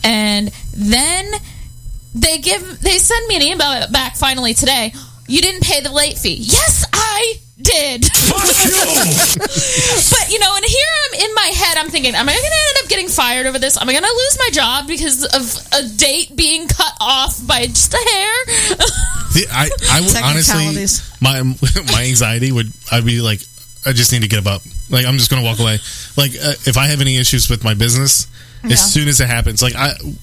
And then they send me an email back finally today. You didn't pay the late fee. Yes, I did. But, and here I'm in my head, I'm thinking, am I going to end up getting fired over this? Am I going to lose my job because of a date being cut off by just a hair? I would honestly, my anxiety I'd be like, I just need to get up. Like, I'm just going to walk away. Like, if I have any issues with my business, as soon as it happens, like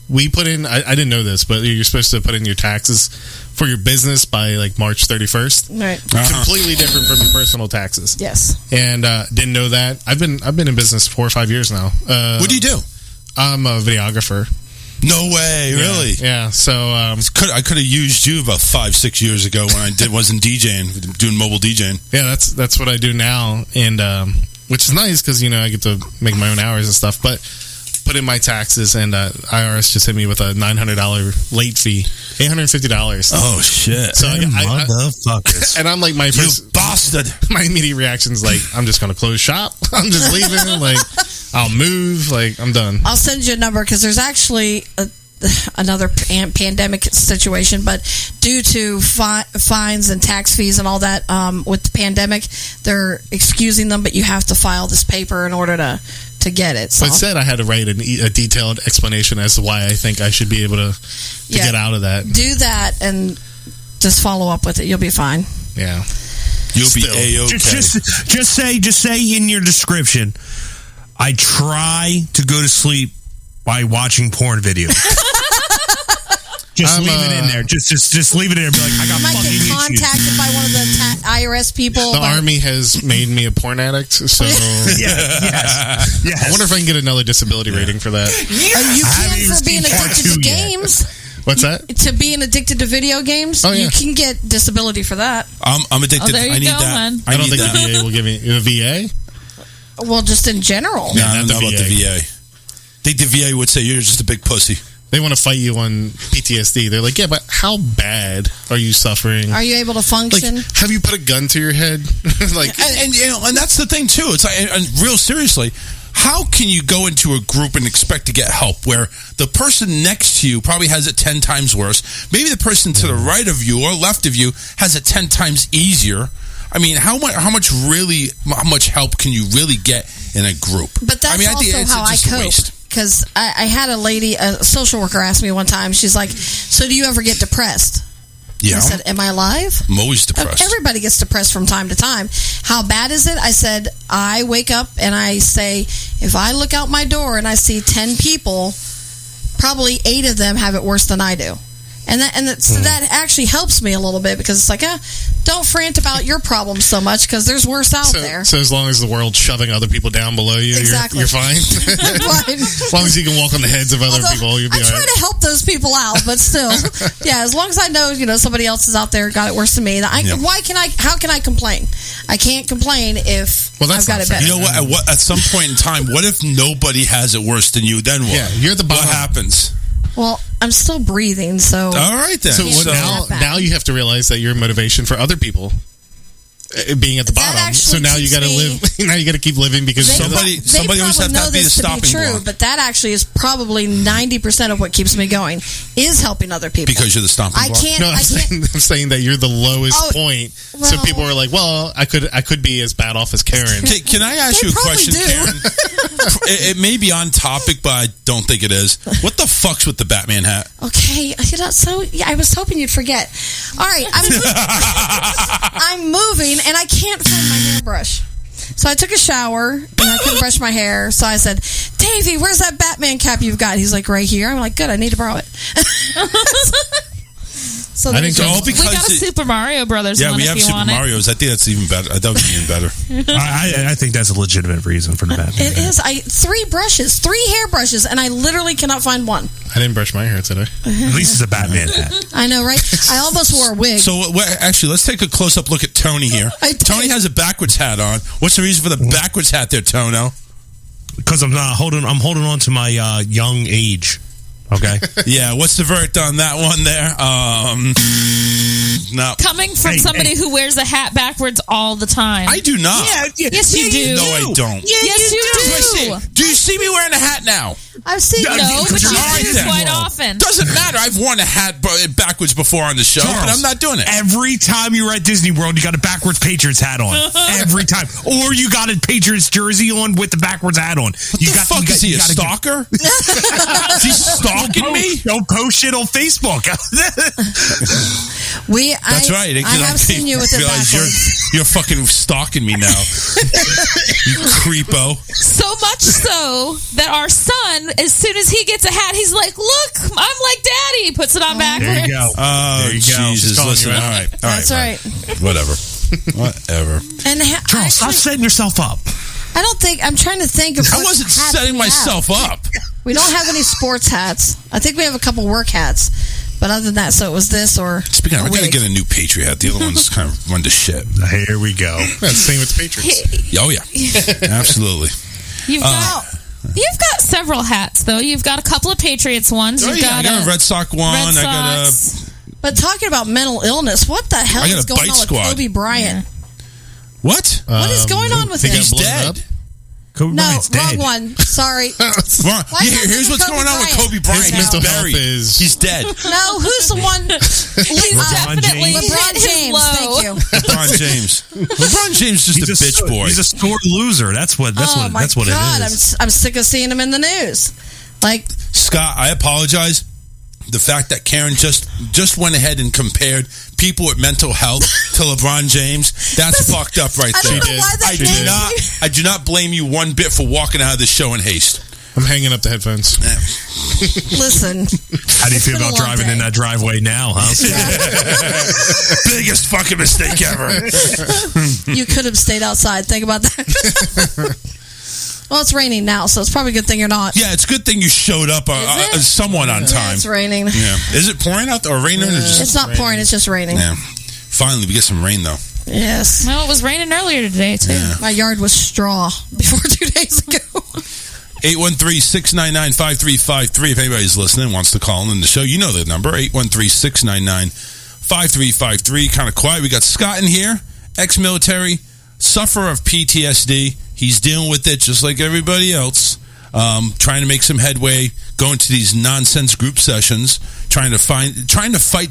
we put in, I didn't know this, but you're supposed to put in your taxes for your business by like March 31st. Right. Completely different from your personal taxes. Yes. And didn't know that. I've been in business 4 or 5 years now. What do you do? I'm a videographer. No way, really? Yeah. So I could have used you about 5-6 years ago when I wasn't DJing, doing mobile DJing. Yeah, that's what I do now, and which is nice because I get to make my own hours and stuff. But put in my taxes, and IRS just hit me with a $900 late fee, $850. Oh shit! So motherfuckers, and I'm like, you bastard. My immediate reaction is like, I'm just gonna close shop. I'm just leaving. Like, I'll move. Like, I'm done. I'll send you a number because there's actually another pandemic situation, but due to fines and tax fees and all that with the pandemic, they're excusing them, but you have to file this paper in order to get it. So. But it said I had to write a detailed explanation as to why I think I should be able to get out of that. Do that and just follow up with it. You'll be fine. Yeah. You'll be A-okay. Just say in your description, I try to go to sleep by watching porn videos. Just leave it in there. Just leave it in there. Be like, I got you might fucking get contacted by one of the IRS people. The Army has made me a porn addict, so yes. I wonder if I can get another disability rating for that. You can for being addicted to games. What's that? To being addicted to video games, you can get disability for that. I'm addicted. There you I need go, that. man. I don't think the VA will give me a VA. Well, just in general. No, I don't know about the VA. I think the VA would say you're just a big pussy. They want to fight you on PTSD. They're like, yeah, but how bad are you suffering? Are you able to function? Like, have you put a gun to your head? Like, and that's the thing too. It's like, and real seriously, how can you go into a group and expect to get help where the person next to you probably has it 10 times worse? Maybe the person to the right of you or left of you has it 10 times easier. I mean, how much help can you really get in a group? But that's also how I cope. Because I had a social worker ask me one time, she's like, so do you ever get depressed? Yeah. I said, am I alive? I'm always depressed. Everybody gets depressed from time to time. How bad is it? I said, I wake up and I say, if I look out my door and I see 10 people, probably 8 of them have it worse than I do. So that actually helps me a little bit because it's like, don't rant about your problems so much because there's worse out there. So as long as the world's shoving other people down below you, you're fine? As long as you can walk on the heads of other people, you'll be all right. I try to help those people out, but still, as long as I know, somebody else is out there got it worse than me. How can I complain? I can't complain if I've got it better. You know what? At some point in time, what if nobody has it worse than you? Then what? Yeah, you're at the bottom. What happens? Well, I'm still breathing, so... All right, then. So now you have to realize that you're a motivation for other people. being at the That bottom. So actually now you keeps got to me- live. Now you got to keep living because Somebody always probably have to know be the this to stopping true, block. but that actually is probably 90% of what keeps me going is helping other people. Because you're the stomping I block. can't. No, I can't. I'm saying that you're the lowest Oh, point. So well- people are like, well, I could be as bad off as Karen. Can I ask They you a probably question, do. Karen? It may be on topic, but I don't think it is. What the fuck's with the Batman hat? Okay, I was hoping you'd forget. All right, I'm moving and I can't find my hairbrush. So I took a shower and I couldn't brush my hair. So I said, Davey, where's that Batman cap you've got? He's like, right here. I'm like, good, I need to borrow it. So I think there's all your- because We got a Super Mario Brothers yeah, one we if have you Super want it. Mario's. I think that's even better. That would be even better. I think that's a legitimate reason for the Batman. It is. 3 brushes, 3 hairbrushes, and I literally cannot find one. I didn't brush my hair today. At least it's a Batman hat. I know, right? I almost wore a wig. So actually, let's take a close up look at Tony here. I did. Tony has a backwards hat on. What's the reason for the backwards hat there, Tono? Because I'm holding on to my young age. Okay. Yeah, what's the verdict on that one there? No. Coming from somebody who wears a hat backwards all the time. I do not. Yes, you do. No, I don't. Yes, you do. Do you see me wearing a hat now? I've seen No, but you Alright do then. quite often. Doesn't matter. I've worn a hat backwards before on the show, Charles, but I'm not doing it. Every time you were at Disney World, you got a backwards Patriots hat on. Every time. Or you got a Patriots jersey on with the backwards hat on. What the fuck is he, a stalker? Is he stalking me? Don't post shit on Facebook. That's right. I have seen you with it realize backwards. you're fucking stalking me now. You creepo. So much so that our son, as soon as he gets a hat, he's like, look, I'm like daddy. He puts it on backwards. There you go. Oh, There you go. Jesus. Just calling Listen, you all out. right. That's right. Whatever. Whatever. And Charles, stop setting yourself up. I don't think I'm trying to think of. I what wasn't hats setting we myself have. up. We don't have any sports hats. I think we have a couple work hats, but other than that, so it was this or. Speaking of, I gotta wig. get a new Patriot hat. The other one's kind of run to shit. Here we go. That's the same with the Patriots. Oh yeah, absolutely. You've got several hats, though. You've got a couple of Patriots ones. Oh, You've yeah, I got a Red Sox one. Red I got Sox. But talking about mental illness, what the hell I got is a going bite on with squad. Kobe Bryant? what? What is going on with he him? got He's blown dead. up? Kobe No, Bryant's wrong dead. one. Sorry. Wrong. Why Yeah, is here's it what's Kobe going on with Bryant? Kobe Bryant. His He's mental health buried. is- He's dead. No, who's the one? He's definitely James. LeBron hit his James. low. Thank you. LeBron James. LeBron James is just a bitch boy. He's a sore loser. That's what Oh my it God, is. I'm sick of seeing him in the news. Like, Scott, I apologize. The fact that Karen just went ahead and compared people with mental health to LeBron James, that's fucked up right I there. don't know why that came to me. I do not blame you one bit for walking out of the show in haste. I'm hanging up the headphones. Listen. How do you feel been a about long driving day. in that driveveway now, huh? Biggest fucking mistake ever. You could have stayed outside. Think about that. Well, it's raining now, so it's probably a good thing you're not. Yeah, it's a good thing you showed up it? somewhat on Yeah, time. it's raining. Yeah. Is it pouring out there or raining? Or just, It's not pouring, it's just raining. yeah. Finally, we get some rain, though. Yes. Well, it was raining earlier today, too. Yeah. My yard was straw before 2 days ago. 813-699-5353. If anybody's listening, wants to call in the show, you know the number, 813-699-5353. Kind of quiet. We got Scott in here, ex-military, sufferer of PTSD. He's dealing with it just like everybody else. Trying to make some headway, going to these nonsense group sessions, trying to fight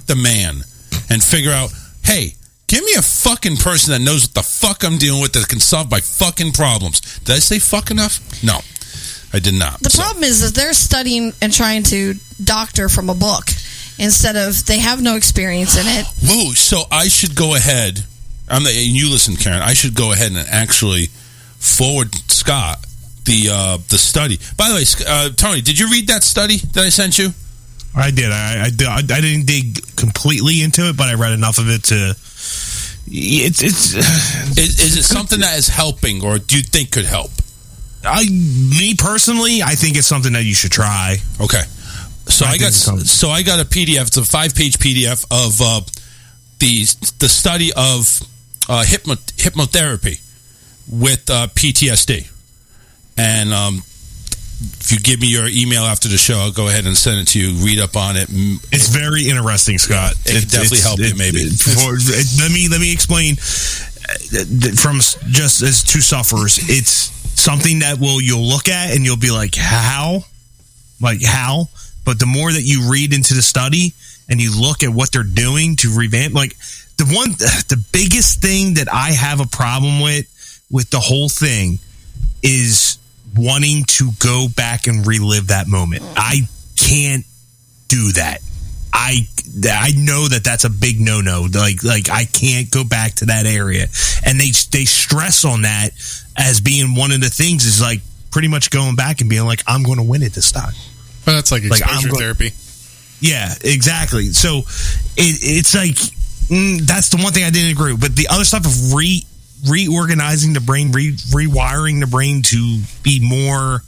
the man and figure out, hey, give me a fucking person that knows what the fuck I'm dealing with that can solve my fucking problems. Did I say fuck enough? No, I did not. The problem is that they're studying and trying to doctor from a book instead of they have no experience in it. Whoa, so I should go ahead, and you listen, Karen, I should go ahead and actually forward Scott the study. By the way, Tony, did you read that study that I sent you? I did. I didn't dig completely into it, but I read enough of it to. Is it something that is helping, or do you think could help? Me personally, I think it's something that you should try. Okay, so I got a PDF. It's a 5-page PDF of the study of hypnotherapy with PTSD. And if you give me your email after the show, I'll go ahead and send it to you. Read up on it. It's very interesting, Scott. It could definitely help you, maybe. Let me explain. from just as two sufferers, it's something that you'll look at and you'll be like, how? Like, how? But the more that you read into the study and you look at what they're doing to revamp, like, the biggest thing that I have a problem with the whole thing is wanting to go back and relive that moment. I can't do that. I know that that's a big no-no. Like I can't go back to that area. And they stress on that as being one of the things is like pretty much going back and being like, I'm going to win it this time. Well, that's like exposure therapy. Yeah, exactly. So it's like, that's the one thing I didn't agree with. But the other stuff of reorganizing the brain, rewiring the brain to be more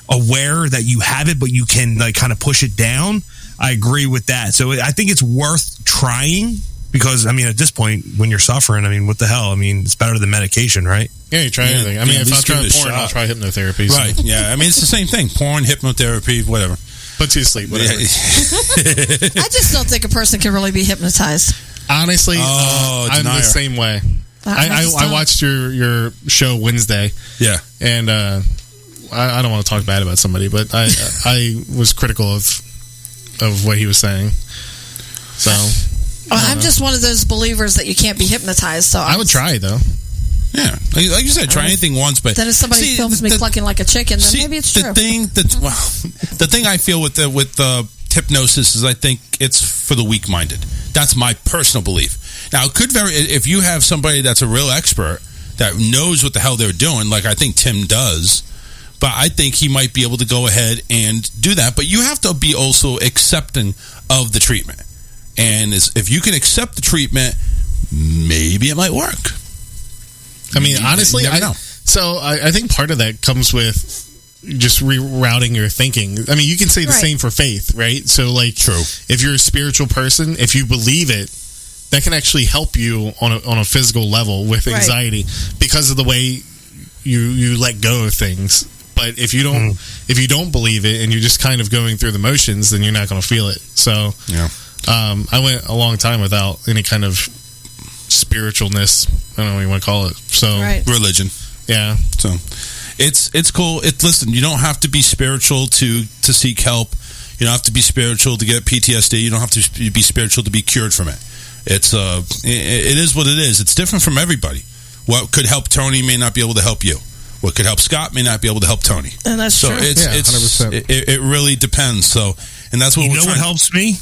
aware that you have it, but you can like kind of push it down. I agree with that. So I think it's worth trying because, I mean, at this point, when you're suffering, I mean, what the hell? I mean, it's better than medication, right? Yeah, you try anything. I mean, if I'm trying porn, I'll try hypnotherapy. So. Right, yeah. I mean, it's the same thing. Porn, hypnotherapy, whatever. Put you to sleep, whatever. Yeah. I just don't think a person can really be hypnotized. Honestly, I'm the same way. I watched your show Wednesday. Yeah. And I don't want to talk bad about somebody, but I was critical of what he was saying. So I'm just one of those believers that you can't be hypotized. So I would try though. Yeah, like you said, try anything once. But then if somebody films me clucking like a chicken, then maybe it's true. The thing I feel with the hypnosis is I think it's for the weak-minded. That's my personal belief. Now, it could if you have somebody that's a real expert that knows what the hell they're doing, like I think Tim does. But I think he might be able to go ahead and do that. But you have to be also accepting of the treatment. And if you can accept the treatment, maybe it might work. I mean, honestly, I think part of that comes with just rerouting your thinking. I mean, you can say the same for faith, right? So, like, true. If you're a spiritual person, if you believe it, that can actually help you on a physical level with anxiety because of the way you let go of things. But if you don't believe it and you're just kind of going through the motions, then you're not going to feel it. So, I went a long time without any kind of spiritualness. I don't know what you want to call it. So, religion. Yeah. So, it's cool. Listen, you don't have to be spiritual to seek help. You don't have to be spiritual to get PTSD. You don't have to be spiritual to be cured from it. It is what it is. It's different from everybody. What could help Tony may not be able to help you. What could help Scott may not be able to help Tony. And that's true. It's 100%. It really depends. So, and that's what what helps me.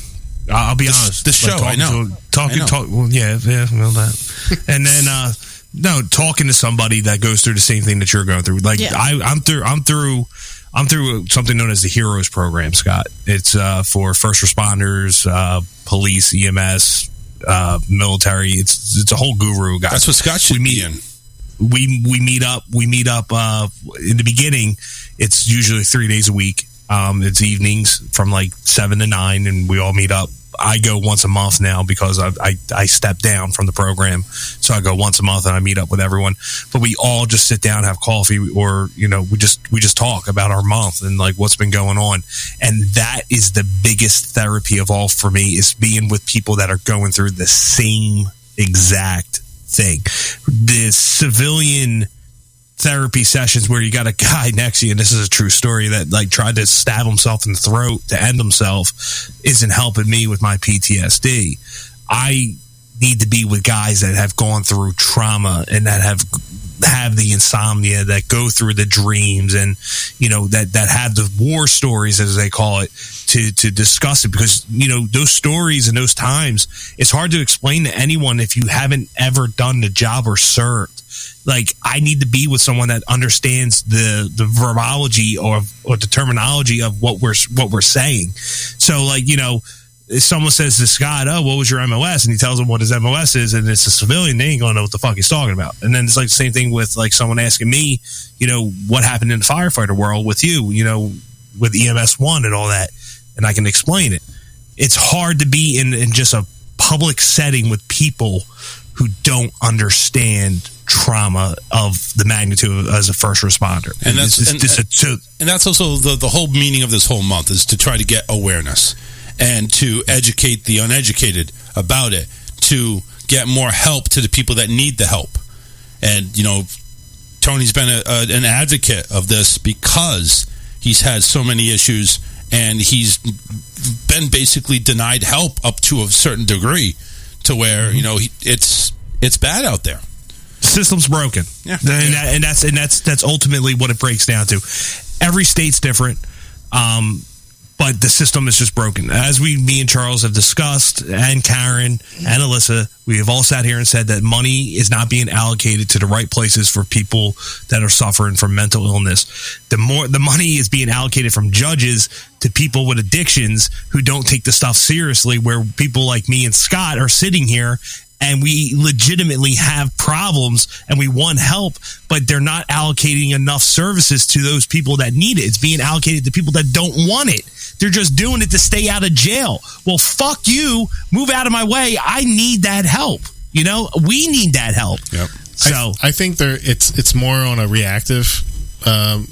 I'll be honest. The show, I know. Well, yeah, well, that. And then, talking to somebody that goes through the same thing that you're going through. Like I'm through something known as the Heroes Program, Scott. It's for first responders, police, EMS, military. It's a whole guru guy. That's what Scott should be in. We meet up in the beginning. It's usually 3 days a week. It's evenings from like 7 to 9, and we all meet up. I go once a month now because I stepped down from the program, so I go once a month and I meet up with everyone. But we all just sit down, have coffee, or we just talk about our month and like what's been going on. And that is the biggest therapy of all for me, is being with people that are going through the same exact thing. The civilian therapy sessions where you got a guy next to you, and this is a true story, that like tried to stab himself in the throat to end himself, isn't helping me with my PTSD. I need to be with guys that have gone through trauma and that have the insomnia, that go through the dreams, and that have the war stories, as they call it, to discuss it, because those stories and those times, it's hard to explain to anyone if you haven't ever done the job or served. Like, I need to be with someone that understands the verbology or the terminology of what we're saying. So, like, if someone says to Scott, "Oh, what was your MOS?" and he tells them what his MOS is, and it's a civilian, they ain't gonna know what the fuck he's talking about. And then it's like the same thing with like someone asking me, what happened in the firefighter world with you, with EMS 1 and all that, and I can explain it. It's hard to be in just a public setting with people who don't understand trauma of the magnitude as a first responder. And that's also the whole meaning of this whole month, is to try to get awareness and to educate the uneducated about it, to get more help to the people that need the help. And, Tony's been an advocate of this because he's had so many issues, and he's been basically denied help up to a certain degree to where, it's bad out there. The system's broken. Yeah. And that's ultimately what it breaks down to. Every state's different. But the system is just broken. As me and Charles have discussed, and Karen and Alyssa, we have all sat here and said that money is not being allocated to the right places for people that are suffering from mental illness. The money is being allocated from judges to people with addictions who don't take the stuff seriously, where people like me and Scott are sitting here and we legitimately have problems and we want help, but they're not allocating enough services to those people that need it. It's being allocated to people that don't want it. They're just doing it to stay out of jail. Well, fuck you. Move out of my way. I need that help. We need that help. Yep. So I think it's more on a reactive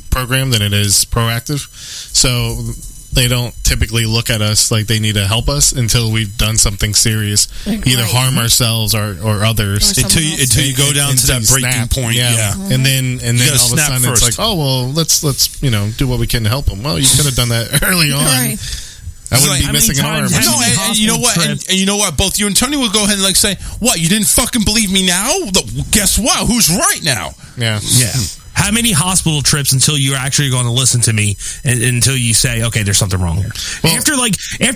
program than it is proactive. So they don't typically look at us like they need to help us until we've done something serious, either harm ourselves or others. Until you go down to that breaking point. Yeah. And then all of a sudden it's like, oh, well, let's do what we can to help them. Well, you could have done that early on. Right. I wouldn't be missing an arm. And you know what? And you know what? Both you and Tony will go ahead and say, what, you didn't fucking believe me now? Guess what? Who's right now? Yeah. How many hospital trips until you're actually going to listen to me and until you say, okay, there's something wrong here? Well, after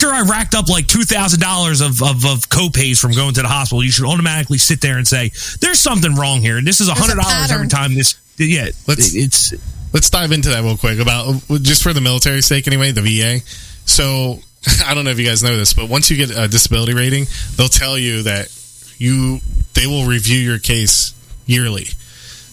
I racked up like $2,000 of co-pays from going to the hospital, you should automatically sit there and say, there's something wrong here. This is $100 every time this. Yeah, let's dive into that real quick about just for the military sake anyway, the VA. So I don't know if you guys know this, but once you get a disability rating, they'll tell you that they will review your case yearly.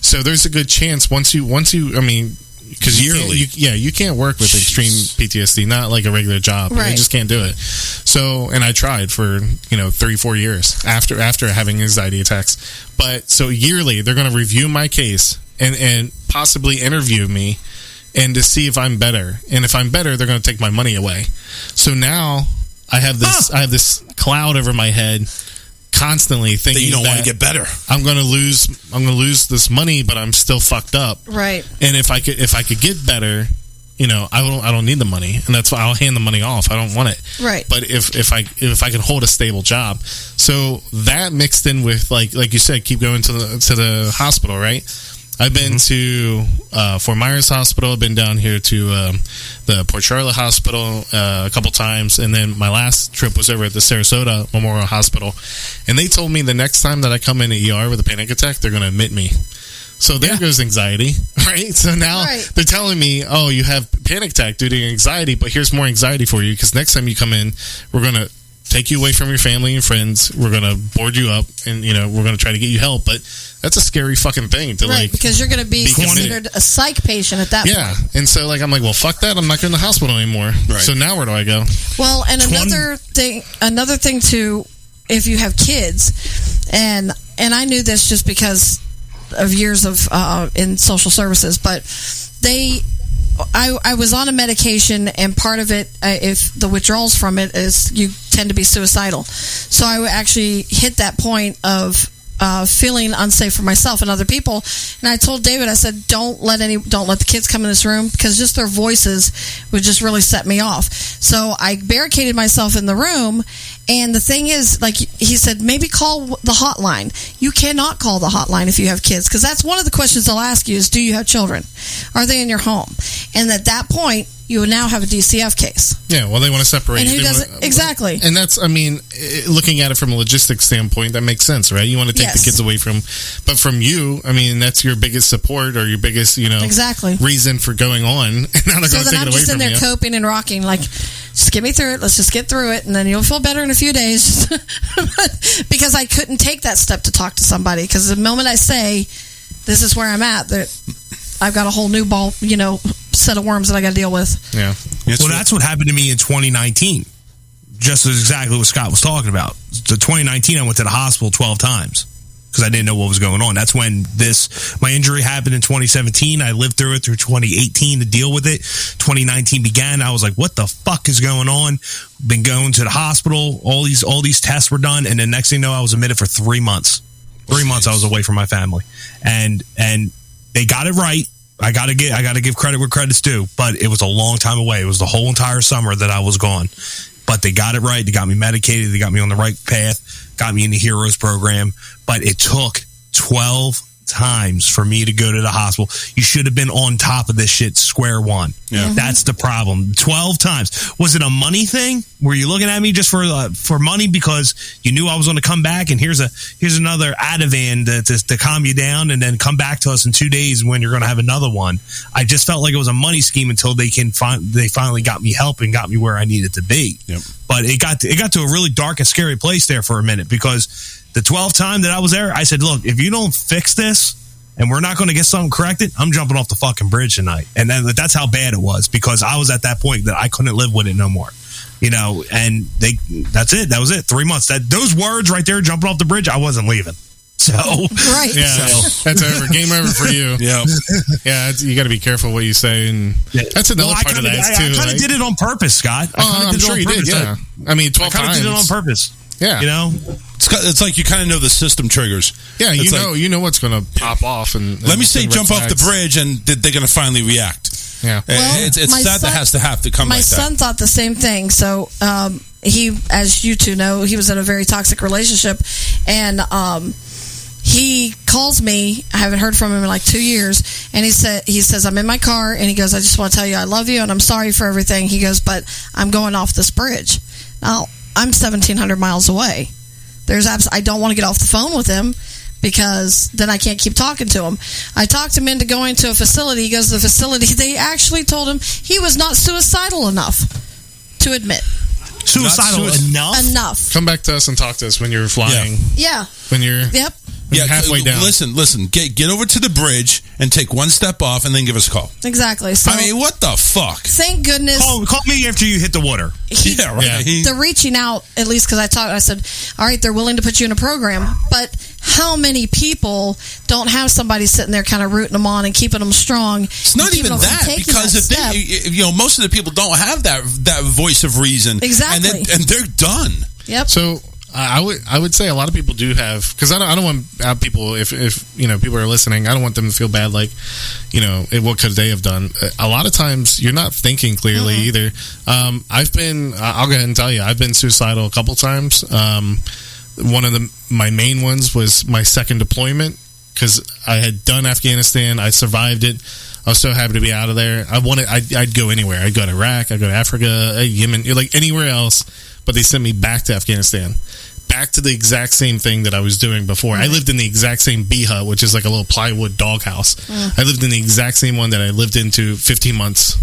So there's a good chance once you because you can't work with extreme PTSD, not like a regular job. Right. You just can't do it. So, and I tried for 3-4 years after having anxiety attacks. But so yearly they're going to review my case and possibly interview me and to see if I'm better. And if I'm better, they're going to take my money away. So now I have this cloud over my head, constantly thinking that you don't want to get better. I'm going to lose this money, but I'm still fucked up. Right. And if I could get better, I don't need the money, and that's why I'll hand the money off. I don't want it. Right. But if I can hold a stable job, so that mixed in with like you said, keep going to the hospital, right? I've been to Fort Myers Hospital. I've been down here to the Port Charlotte Hospital a couple times, and then my last trip was over at the Sarasota Memorial Hospital. And they told me the next time that I come in the ER with a panic attack, they're going to admit me. So there goes anxiety, right? So now they're telling me, oh, you have panic attack due to anxiety, but here's more anxiety for you because next time you come in, we're going to take you away from your family and friends. We're going to board you up, and we're going to try to get you help. But that's a scary fucking thing to because you're going to be considered a psych patient at that point. Yeah, and so I'm like, well, fuck that. I'm not going to the hospital anymore. Right. So now where do I go? Well, and another thing too, if you have kids, and I knew this just because of years of in social services, but I was on a medication, and part of it, if the withdrawals from it is you tend to be suicidal. So I actually hit that point of feeling unsafe for myself and other people. And I told David, I said, don't let the kids come in this room because just their voices would just really set me off. So I barricaded myself in the room. And the thing is, like he said, maybe call the hotline. You cannot call the hotline if you have kids, because that's one of the questions they'll ask you is, do you have children? Are they in your home? And at that point, you will now have a DCF case. Yeah, well, they want to separate. And who doesn't? Exactly. And that's, looking at it from a logistics standpoint, that makes sense, right? You want to take the kids away but from you, that's your biggest support or your biggest, exactly reason for going on. And now they're going to take it away from you. So then I'm just in there coping and rocking, like, just get me through it. Let's just get through it, and then you'll feel better in a few days. Because I couldn't take that step to talk to somebody. Because the moment I say, this is where I'm at, I've got a whole new set of worms that I got to deal with. Yeah. Well, that's what happened to me in 2019. Just exactly what Scott was talking about. So 2019, I went to the hospital 12 times because I didn't know what was going on. That's when my injury happened in 2017. I lived through it through 2018 to deal with it. 2019 began. I was like, what the fuck is going on? Been going to the hospital. All these tests were done. And the next thing you know, I was admitted for 3 months. 3 months I was away from my family, and they got it right. I gotta give credit where credit's due, but it was a long time away. It was the whole entire summer that I was gone. But they got it right. They got me medicated. They got me on the right path. Got me in the Heroes program. But it took 12 times for me to go to the hospital. You should have been on top of this shit square one. Yeah. That's the problem. 12 times. Was it a money thing? Were you looking at me just for money because you knew I was going to come back and here's another Ativan to calm you down and then come back to us in 2 days when you're going to have another one? I just felt like it was a money scheme until they finally got me help and got me where I needed to be. Yep. But it got to a really dark and scary place there for a minute because the 12th time that I was there, I said, look, if you don't fix this and we're not going to get something corrected, I'm jumping off the fucking bridge tonight. And then that's how bad it was because I was at that point that I couldn't live with it no more. And that's it. That was it. 3 months. Those words right there, jumping off the bridge, I wasn't leaving. So right. Yeah, that's over. Game over for you. Yeah. Yeah, you got to be careful what you say. And that's another part of that, too. I kind of did it on purpose, Scott. I'm sure you did, yeah. I mean, 12 times. I did it on purpose. Yeah. It's like you kind of know the system triggers. Yeah, you know what's going to pop off. And let me say jump off the bridge and they're going to finally react. Yeah. Well, it's that has to come like that. My son thought the same thing. So he, as you two know, he was in a very toxic relationship. And he calls me. I haven't heard from him in like 2 years. And he says, I'm in my car. And he goes, I just want to tell you I love you and I'm sorry for everything. He goes, but I'm going off this bridge. Now, I'm 1,700 miles away. I don't want to get off the phone with him because then I can't keep talking to him. I talked him into going to a facility. He goes to the facility. They actually told him he was not suicidal enough to admit. Suicidal enough. Come back to us and talk to us when you're flying. Yeah. When you're halfway down. Listen. Get over to the bridge and take one step off, and then give us a call. Exactly. So, I mean, what the fuck? Thank goodness. Call me after you hit the water. Yeah, right. Yeah. They're reaching out, at least because I said, all right, they're willing to put you in a program, but how many people don't have somebody sitting there kind of rooting them on and keeping them strong? It's not even that, because if most of the people don't have that voice of reason, exactly, and they're done. Yep. So I would say a lot of people do have, because I don't want people, if people are listening, I don't want them to feel bad like, what could they have done? A lot of times you're not thinking clearly either. I'll go ahead and tell you, I've been suicidal a couple times. One of my main ones was my second deployment, because I had done Afghanistan, I survived it. I was so happy to be out of there. I'd go anywhere. I'd go to Iraq, I'd go to Africa, Yemen, like anywhere else. But they sent me back to Afghanistan, back to the exact same thing that I was doing before. I lived in the exact same bee hut, which is like a little plywood doghouse. I lived in the exact same one that I lived into 15 months,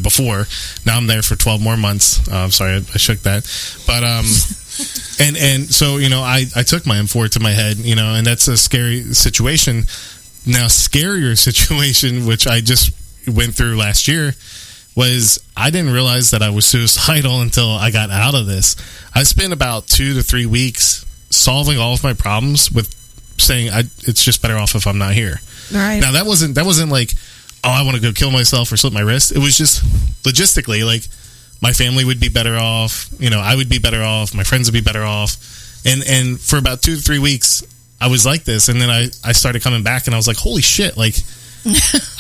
before. Now I'm there for 12 more months. I'm sorry, I shook that. But and so I took my M4 to my head, and that's a scary situation. Now, scarier situation, which I just went through last year, was I didn't realize that I was suicidal until I got out of this. I spent about 2 to 3 weeks solving all of my problems with saying it's just better off if I'm not here. Right. Now that wasn't like, oh, I want to go kill myself or slit my wrist. It was just logistically, like, my family would be better off. I would be better off. My friends would be better off. And for about 2 to 3 weeks, I was like this. And then I started coming back and I was like, holy shit, like,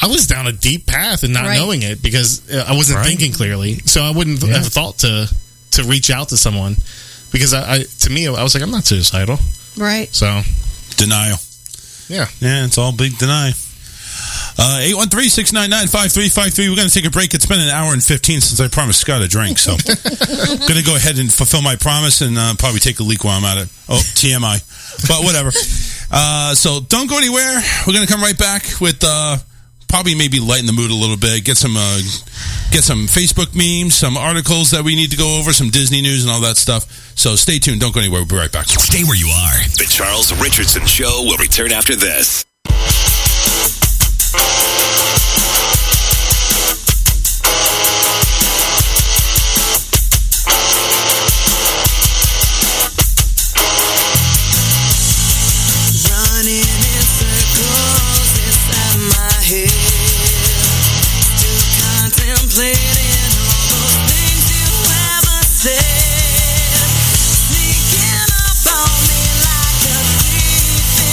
I was down a deep path and not knowing it because I wasn't thinking clearly. So I wouldn't have thought to reach out to someone because to me, I was like, I'm not suicidal. Right. So. Denial. Yeah. Yeah, it's all big deny. 813-699-5353. We're going to take a break. It's been an hour and 15 since I promised Scott a drink, so I'm going to go ahead and fulfill my promise and probably take a leak while I'm at it. Oh, TMI. But whatever. So don't go anywhere. We're going to come right back with probably maybe lighten the mood a little bit, get some Facebook memes, some articles that we need to go over, some Disney news and all that stuff. So stay tuned. Don't go anywhere. We'll be right back. Stay where you are. The Charles Richardson Show will return after this. Sneaking up on me like a thief.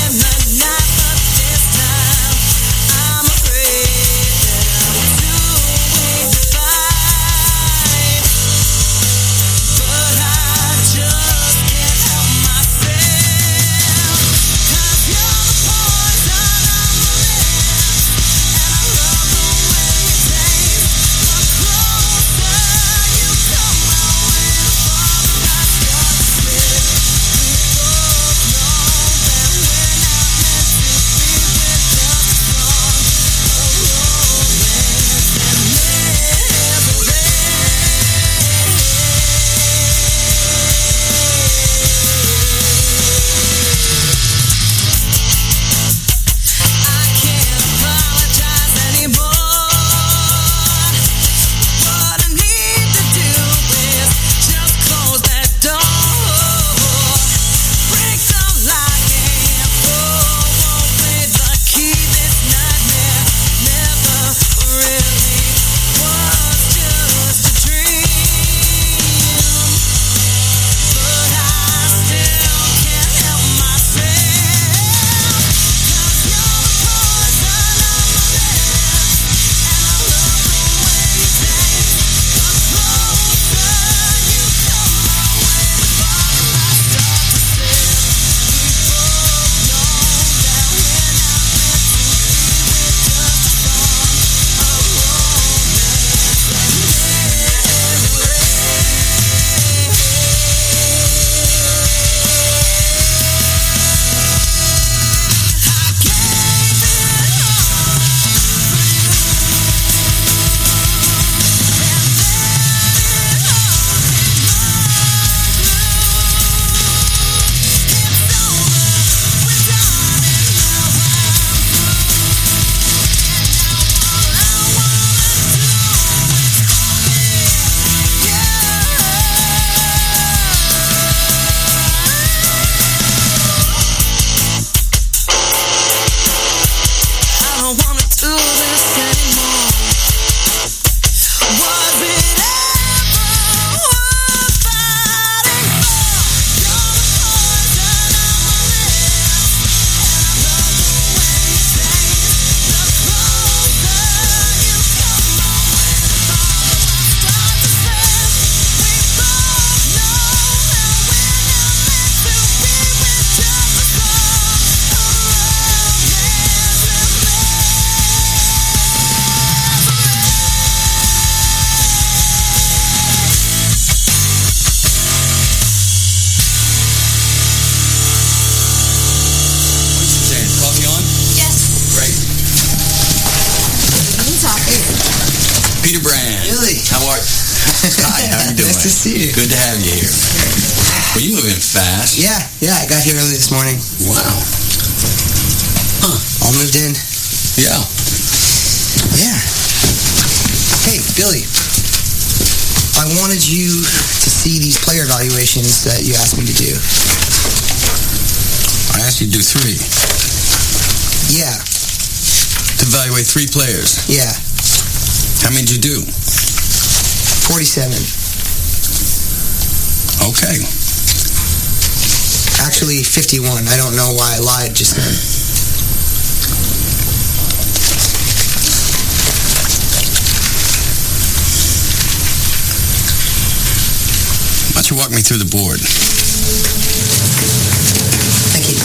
Hi, how you doing? Nice to see you. Good to have you here. Well, you moving fast. Yeah, I got here early this morning. Wow. All moved in. Yeah. Yeah. Hey, Billy. I wanted you to see these player evaluations that you asked me to do. I asked you to do 3. Yeah. To evaluate 3 players. Yeah. How many did you do? 47. Okay. Actually, 51. I don't know why I lied just then. Why don't you walk me through the board? Thank you.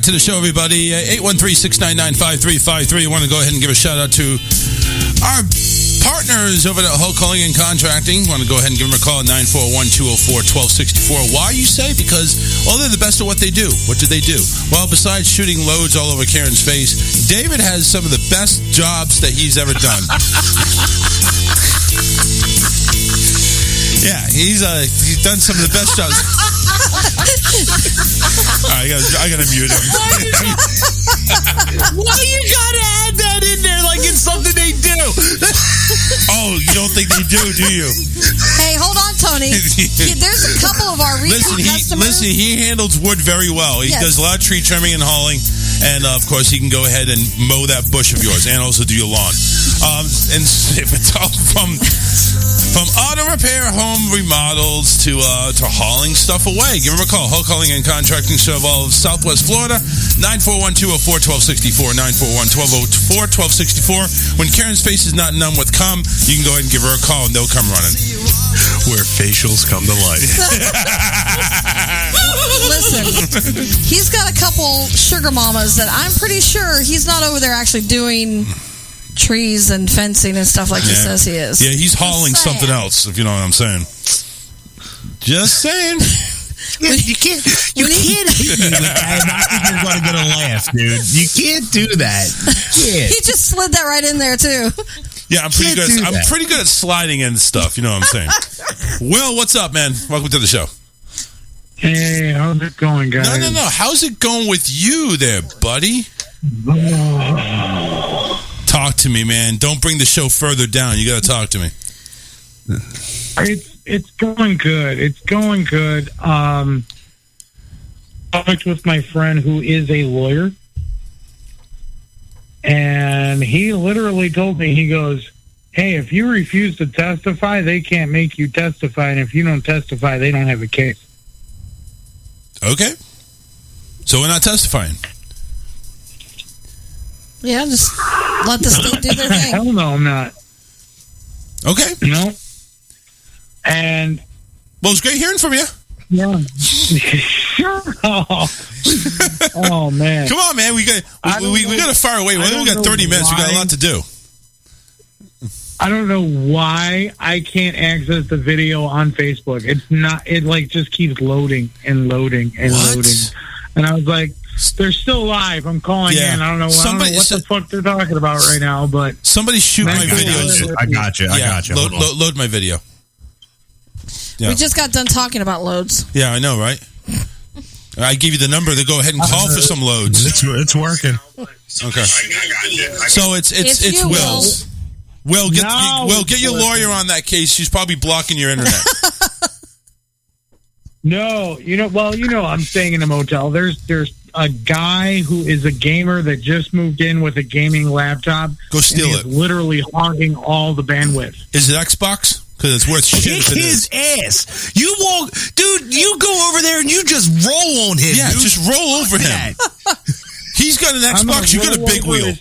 to the show, everybody. 813-699-5353. I want to go ahead and give a shout out to our partners over at Hull Calling and Contracting. Want to go ahead and give them a call at 941-204-1264. Why, you say? Because, well, they're the best at what they do. What do they do? Well, besides shooting loads all over Karen's face, David has some of the best jobs that he's ever done. Yeah, he's done some of the best jobs. All right, I gotta mute him. Why you gotta add that in there like it's something they do? Oh, you don't think they do you? Hey, hold on, Tony. There's a couple of our repeat customers. He handles wood very well. He does a lot of tree trimming and hauling. And, of course, he can go ahead and mow that bush of yours and also do your lawn. And if it's all from auto repair, home remodels to hauling stuff away, give him a call. Hull Calling and Contracting, serve all of Southwest Florida. 941-204-1264, 941-204-1264. When Karen's face is not numb with cum, you can go ahead and give her a call and they'll come running. Where facials come to life. Listen, he's got a couple sugar mamas that I'm pretty sure he's not over there actually doing trees and fencing and stuff like he says he is. Yeah, he's hauling something else, if you know what I'm saying. Just saying. You can't hit me with that and I think you're going to get a laugh, dude. You can't do that. Yeah. He just slid that right in there, too. Yeah, I'm pretty good. I'm pretty good at sliding in stuff, you know what I'm saying. Will, what's up, man? Welcome to the show. Hey, how's it going, guys? No. How's it going with you there, buddy? Talk to me, man. Don't bring the show further down. You got to talk to me. It's going good. It's going good. I talked with my friend who is a lawyer, and he literally told me, he goes, hey, if you refuse to testify, they can't make you testify, and if you don't testify, they don't have a case. Okay. So we're not testifying. Yeah, just let the state do their thing. Hell no, I'm not. Okay. No. And well, it's great hearing from you. Yeah. Sure. Oh man. Come on, man. We got to fire away. We got 30 minutes. We got a lot to do. I don't know why I can't access the video on Facebook. It's not. It like just keeps loading and loading and loading. And I was like, they're still live. I'm calling in. I don't know what the fuck they're talking about right now. But somebody shoot my videos. I got you. Load my video. Yeah. We just got done talking about loads. Yeah, I know, right? I give you the number to go ahead and call for some loads. It's working. Okay. So it's Will's. Will, get your lawyer on that case. She's probably blocking your internet. No, I'm staying in a motel. There's a guy who is a gamer that just moved in with a gaming laptop. Go steal it. Literally hogging all the bandwidth. Is it Xbox? Because it's worth shit. Kick his ass. You walk, dude. You go over there and you just roll on him. Yeah, dude. just roll over him. He's got an Xbox. You got a big wheel.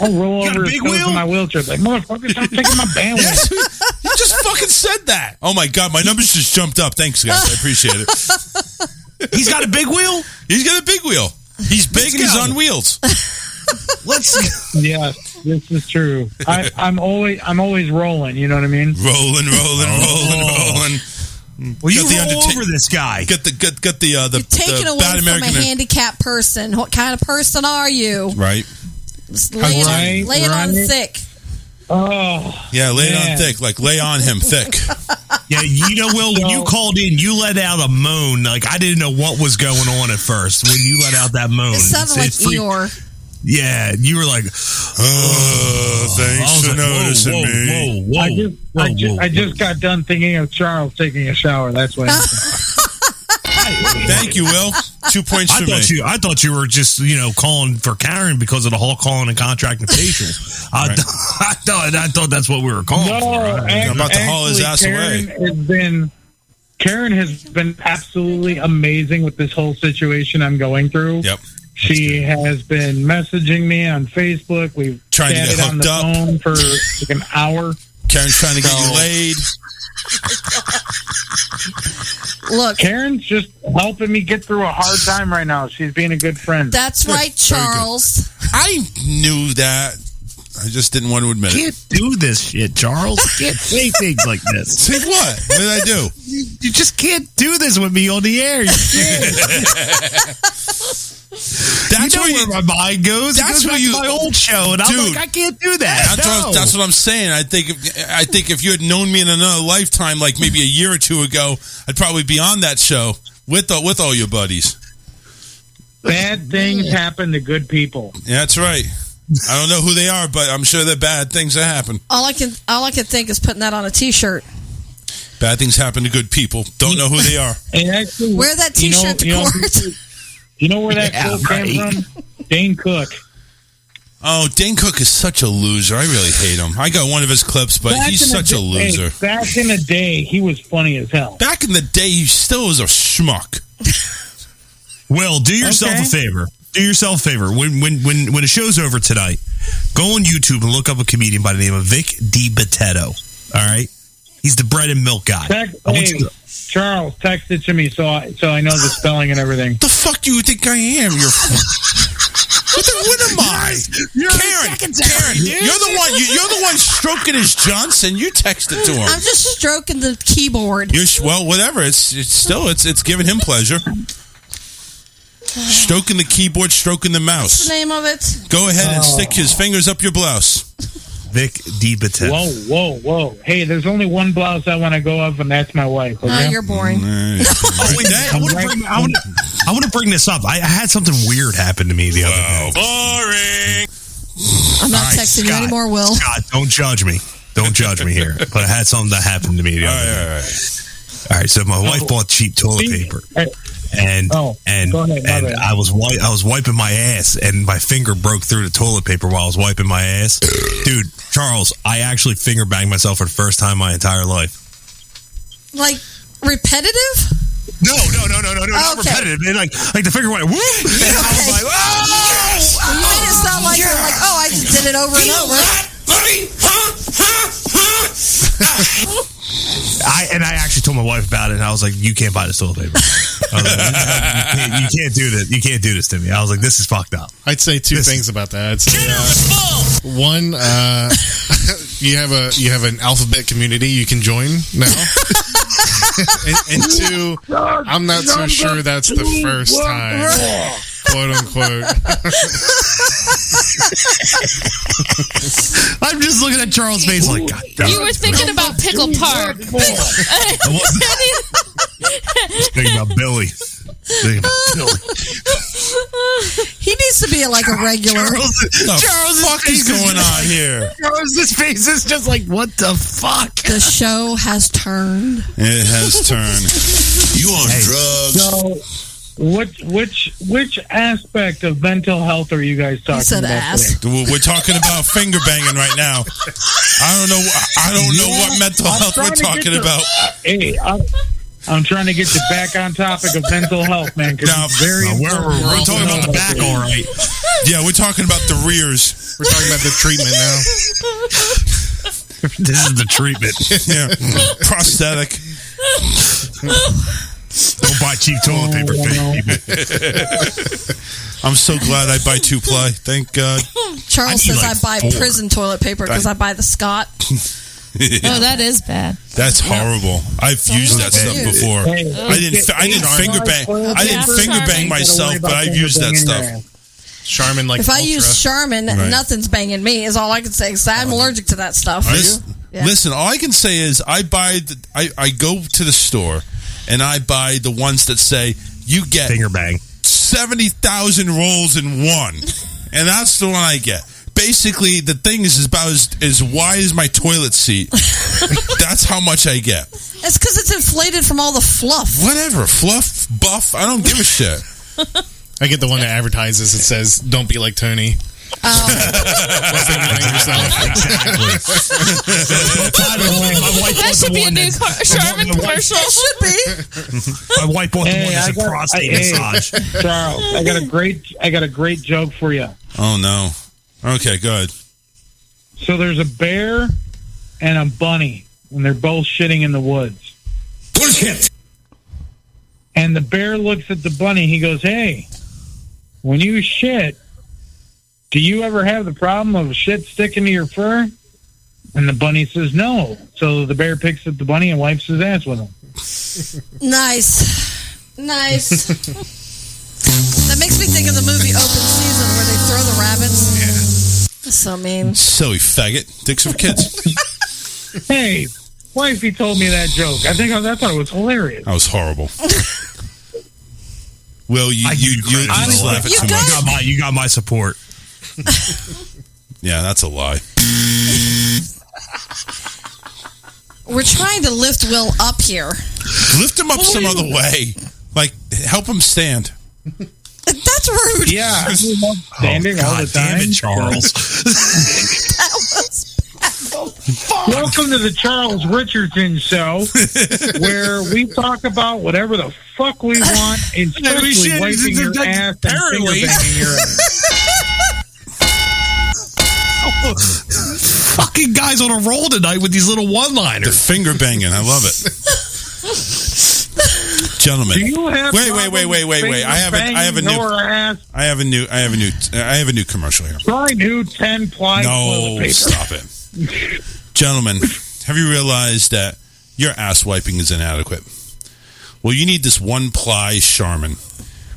I'll roll over his wheel in my wheelchair. Like, motherfucker, stop taking my bandwidth. Yes, you just fucking said that. Oh my god, my numbers just jumped up. Thanks, guys. I appreciate it. He's got a big wheel. He's got a big wheel. He's big and he's on wheels. Yes, this is true. I'm always rolling. You know what I mean? Rolling. Well, you roll over this guy. Get the You're taking away bad from American a handicapped person. What kind of person are you? Right. Lay it on thick. Oh. Yeah, lay it on thick. Like lay on him thick. Yeah, Will, when you called in, you let out a moan. Like, I didn't know what was going on at first when you let out that moan. It sounded like Eeyore. Yeah, you were like, thanks for noticing me. I just got done thinking of Charles taking a shower. That's why. Thank you, Will. 2 points for me. I thought you were just, calling for Karen because of the whole calling and contract and facial. I thought that's what we were calling for. I'm about to haul his ass away. Karen has been absolutely amazing with this whole situation I'm going through. Yep. She has been messaging me on Facebook. We've trying to get hooked on the phone for like an hour. Karen's trying to get you laid. Look, Karen's just helping me get through a hard time right now. She's being a good friend. that's right, Charles. I knew that. I just didn't want to admit You it. can't do this shit, Charles. You can't say things like this. Say what? What did I do? You just can't do this with me on the air. You can't. That's you know where my mind goes. That's it goes where back you, to my old show, and I'm dude, like, I can't do that. That's what I'm saying. I think if you had known me in another lifetime, like maybe a year or two ago, I'd probably be on that show with all your buddies. Bad things happen to good people. Yeah, that's right. I don't know who they are, but I'm sure they're bad things that happen. All I can think is putting that on a T-shirt. Bad things happen to good people. Don't know who they are. And actually, Wear that T-shirt to court. You know where that quote came from? Dane Cook. Oh, Dane Cook is such a loser. I really hate him. I got one of his clips, but he's such a loser. Hey, back in the day, he was funny as hell. Back in the day, he still was a schmuck. Will, do yourself a favor. Do yourself a favor. When the show's over tonight, go on YouTube and look up a comedian by the name of Vic DiBitetto. All right? He's the bread and milk guy. Charles, text it to me so I know the spelling and everything. The fuck do you think I am? What am I? Karen, you're the one stroking his Johnson. You texted to him. I'm just stroking the keyboard. Well, whatever. It's giving him pleasure. Stroking the keyboard, stroking the mouse. What's the name of it? Go ahead and stick his fingers up your blouse. Vic DiBitetto. Whoa. Hey, there's only one blouse I want to go of, and that's my wife. Okay? Oh, you're boring. I want to bring this up. I had something weird happen to me the other day. Boring. I'm not texting you anymore, Will. Scott, don't judge me. Don't judge me here. But I had something that happened to me the other day. All right, so my wife bought cheap toilet paper. And go ahead, I was wiping my ass, and my finger broke through the toilet paper while I was wiping my ass. Dude, Charles, I actually finger banged myself for the first time in my entire life. Like repetitive? No, not repetitive. And like the finger went whoop, and I was like, oh! You made it sound like you're like, oh, I just did it over and over. I actually told my wife about it, and I was like, "You can't buy this toilet paper. I was like, you can't do this. You can't do this to me." I was like, "This is fucked up." I'd say two things about that. I'd say, one, you have an alphabet community you can join now, and two, I'm not so sure that's the first time, quote unquote. I'm just looking at Charles' face like, God damn. You were thinking about Pickle Park. I wasn't. Just thinking about Billy. He needs to be like a regular. Charles, what is going on here? Charles' face is just like, what the fuck? The show has turned. It has turned. You on drugs? So, which aspect of mental health are you guys talking He said about ass. today? We're talking about finger banging right now. I don't know what mental health we're talking about. Hey, I'm trying to get you back on topic of mental health, man. Now, we're talking about the back, all right. Yeah, we're talking about the rears. We're talking about the treatment now. This is the treatment. Yeah, prosthetic. Don't buy cheap toilet paper. I'm so glad I buy 2-ply. Thank God. Charles says I buy 4. prison toilet paper because I buy the Scott. Oh, that is bad. That's horrible. I've used that stuff before. I didn't finger bang myself, but I've used that stuff. Charmin, like If I Ultra. use Charmin, nothing's banging me. Is all I can say. Because I'm allergic to that stuff. Listen, all I can say is I go to the store and I buy the ones that say you get finger bang 70,000 rolls in one, and that's the one I get. Basically, the thing is about as wide as my toilet seat. That's how much I get. It's because it's inflated from all the fluff. Whatever, fluff, buff. I don't give a shit. I get the one that advertises. It says, "Don't be like Tony." That should be a new Charmin commercial. It should be. My wife bought the one that's a prostate massage. Charles, I got a great joke for you. Oh no. Okay, good. So there's a bear and a bunny, and they're both shitting in the woods. Bullshit. And the bear looks at the bunny. He goes, "Hey, when you shit, do you ever have the problem of shit sticking to your fur?" And the bunny says, "No." So the bear picks up the bunny and wipes his ass with him. Nice. That makes me think of the movie Open Season where they throw the rabbits. Yeah. That's so mean. Silly faggot. Dicks for kids. Hey, wifey told me that joke. I thought it was hilarious. That was horrible. Will, you laugh at too much. You got my support. Yeah, that's a lie. We're trying to lift Will up here. Lift him up some other way. Like, help him stand. That's rude. Yeah. Standing all the time. Damn it, Charles. That was bad. Welcome to the Charles Richardson Show, where we talk about whatever the fuck we want, especially wiping your ass and finger-banging your ass. Fucking guys on a roll tonight with these little one-liners. The finger banging. I love it. Gentlemen. Do you have wait. I have a new commercial here. Try new 10-ply toilet paper. Stop it. Gentlemen, have you realized that your ass wiping is inadequate? Well, you need this one-ply Charmin,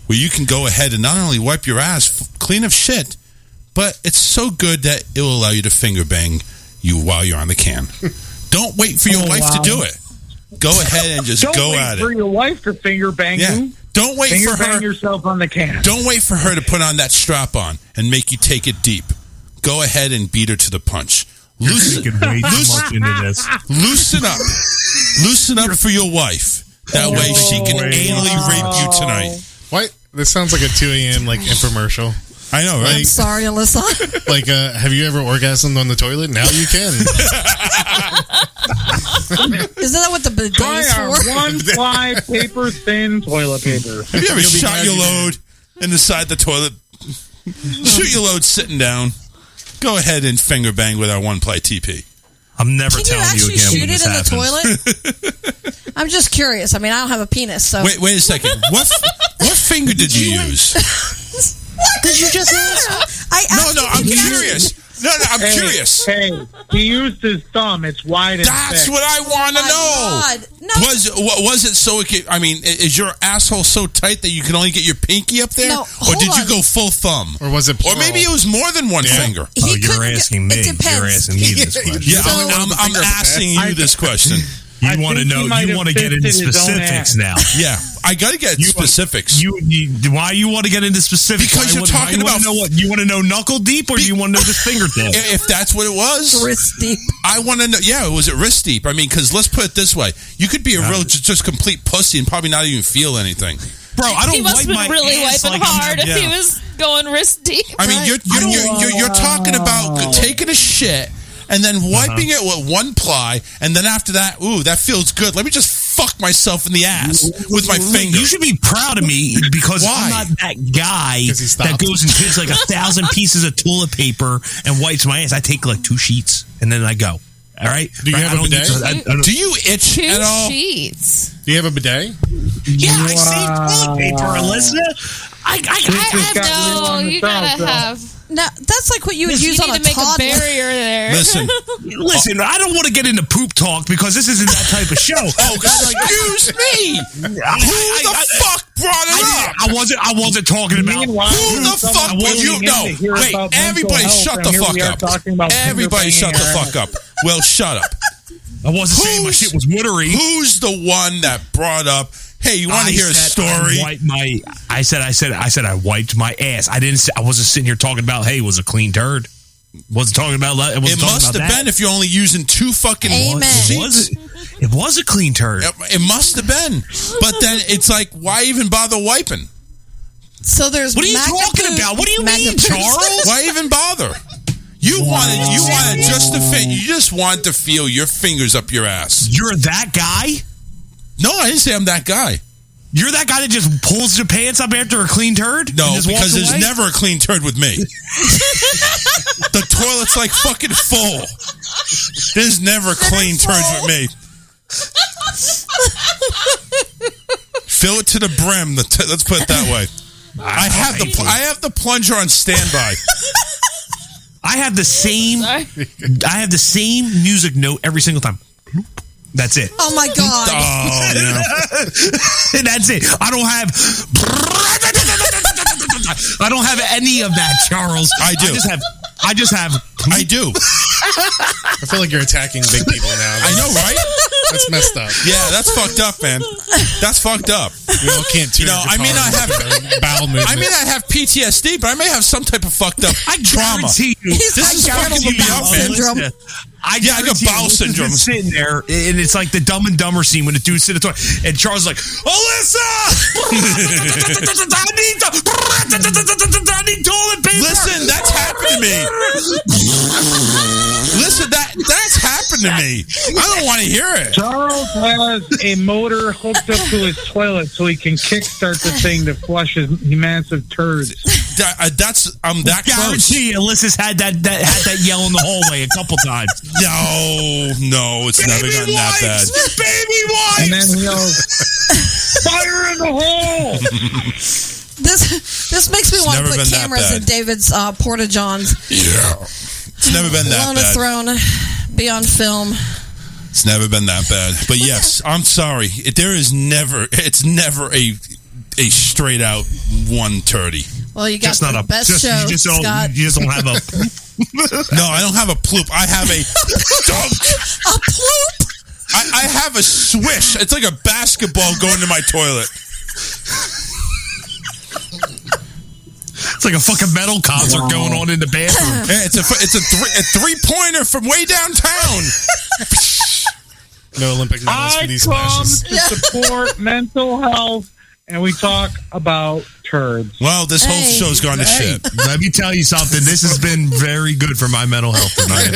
where you can go ahead and not only wipe your ass clean of shit, but it's so good that it will allow you to finger bang you while you're on the can. Don't wait for your wife to do it. Go ahead and just go at it. Don't wait for your wife to finger bang you. Don't wait finger for her. Bang yourself on the can. Don't wait for her to put on that strap on and make you take it deep. Go ahead and beat her to the punch. Loosen up for your wife. That way she can anally rape you tonight. What? This sounds like a 2 a.m. infomercial. I know, right? I'm sorry, Alyssa. Have you ever orgasmed on the toilet? Now you can. Isn't that what the bidet is our for? one-ply paper thin toilet paper. Have you ever shot your load in the side of the toilet? Shoot your load sitting down. Go ahead and finger bang with our one-ply TP. I'm never Can telling you again shoot when it this in happens. the toilet? I'm just curious. I mean, I don't have a penis, so. Wait a second. What finger did you use? What did you just ask? I'm curious. I'm curious. Hey, he used his thumb. It's wide and That's thick. what I want to know. God. No. Was it so? Is your asshole so tight that you can only get your pinky up there, No, or did you go full thumb, or was it? Plural? Or maybe it was more than one finger. You're asking me. It depends. You're asking me this question. Yeah, I'm asking you this question. You want to know? You want to get into specifics now? Yeah, I got to get specifics. Why you want to get into specifics? Because you're talking about you want to know knuckle deep, or do you want to know just finger deep? If that's what it was, Wrist deep. I want to know. Yeah, was it wrist deep? I mean, because let's put it this way: you could be a real just complete pussy and probably not even feel anything. Bro, I don't. He must have been really wiping hard if he was going wrist deep. I mean, you're talking about taking a shit and then wiping it with one ply, and then after that, ooh, that feels good. Let me just fuck myself in the ass with my finger. You should be proud of me because I'm not that guy that goes and takes 1,000 pieces of toilet paper and wipes my ass. I take 2 sheets and then I go. All right? Do you have a bidet? Do you itch at all? 2 sheets. Do you have a bidet? Yeah, I save toilet paper, Alyssa. No, you gotta have. No, that's like what you would use You on need a to make toddler. a barrier there. Listen, I don't want to get into poop talk because this isn't that type of show. Oh, excuse me. Who the fuck brought it up? I wasn't talking about. Who the fuck would you know? Wait, everybody shut the fuck up. Everybody shut the fuck up. Well, shut up. I wasn't saying my shit was watery. Who's the one that brought up, hey, you want to hear a story? I said I wiped my ass. I wasn't sitting here talking about, hey, it was a clean turd. Wasn't talking about. It must have been if you're only using 2 fucking sheets. It was a clean turd. It must have been. But then it's like, why even bother wiping? So there's. What are you talking about? What do you mean, Charles? Why even bother? You wanted just to fit. You just wanted to feel your fingers up your ass. You're that guy? No, I didn't say I'm that guy. You're that guy that just pulls your pants up after a clean turd? No, because there's never a clean turd with me. The toilet's fucking full. There's never clean turds with me. Fill it to the brim. Let's put it that way. I have the plunger on standby. I have the same music note every single time. That's it. Oh my God. Oh, yeah. That's it. I don't have any of that, Charles. I do. I do. I feel like you're attacking big people now. I know, right? That's messed up. Yeah, that's fucked up, man. That's fucked up. We all can't tune. I may not have bowel movement. I may not have PTSD, but I may have some type of fucked up trauma. Guarantee you, This is fucking me up, man. syndrome. I got bowel syndrome. Sitting there, and it's like the Dumb and Dumber scene when the dude sit at the toilet, and Charles is like, Alyssa! I need toilet paper! Listen, that's happened to me. Listen, that's happened to me. I don't want to hear it. Charles has a motor hooked up to his toilet so he can kickstart the thing to flush his massive turds. I'm that close. Guarantee Alyssa's had that yell in the hallway a couple times. No, it's never gotten that bad. Baby wipes! And then he goes, fire in the hole! This makes me want to never put been that cameras bad. in David's porta-johns. Yeah. It's never been that On a bad. throne, be on film. It's never been that bad. But yes, I'm sorry. It's never a straight out 130. Well, you got Just not the a best just, show, you just don't, Scott. you just don't have a No, I don't have a ploop. I have a dunk. A ploop? I have a swish. It's like a basketball going to my toilet. it's like a fucking metal concert going on in the bathroom. Yeah, it's a 3-pointer from way downtown. No Olympic medals for these come splashes. to support mental health, and we talk about turds. Well, this whole show's gone to shit. Let me tell you something. This has been very good for my mental health tonight.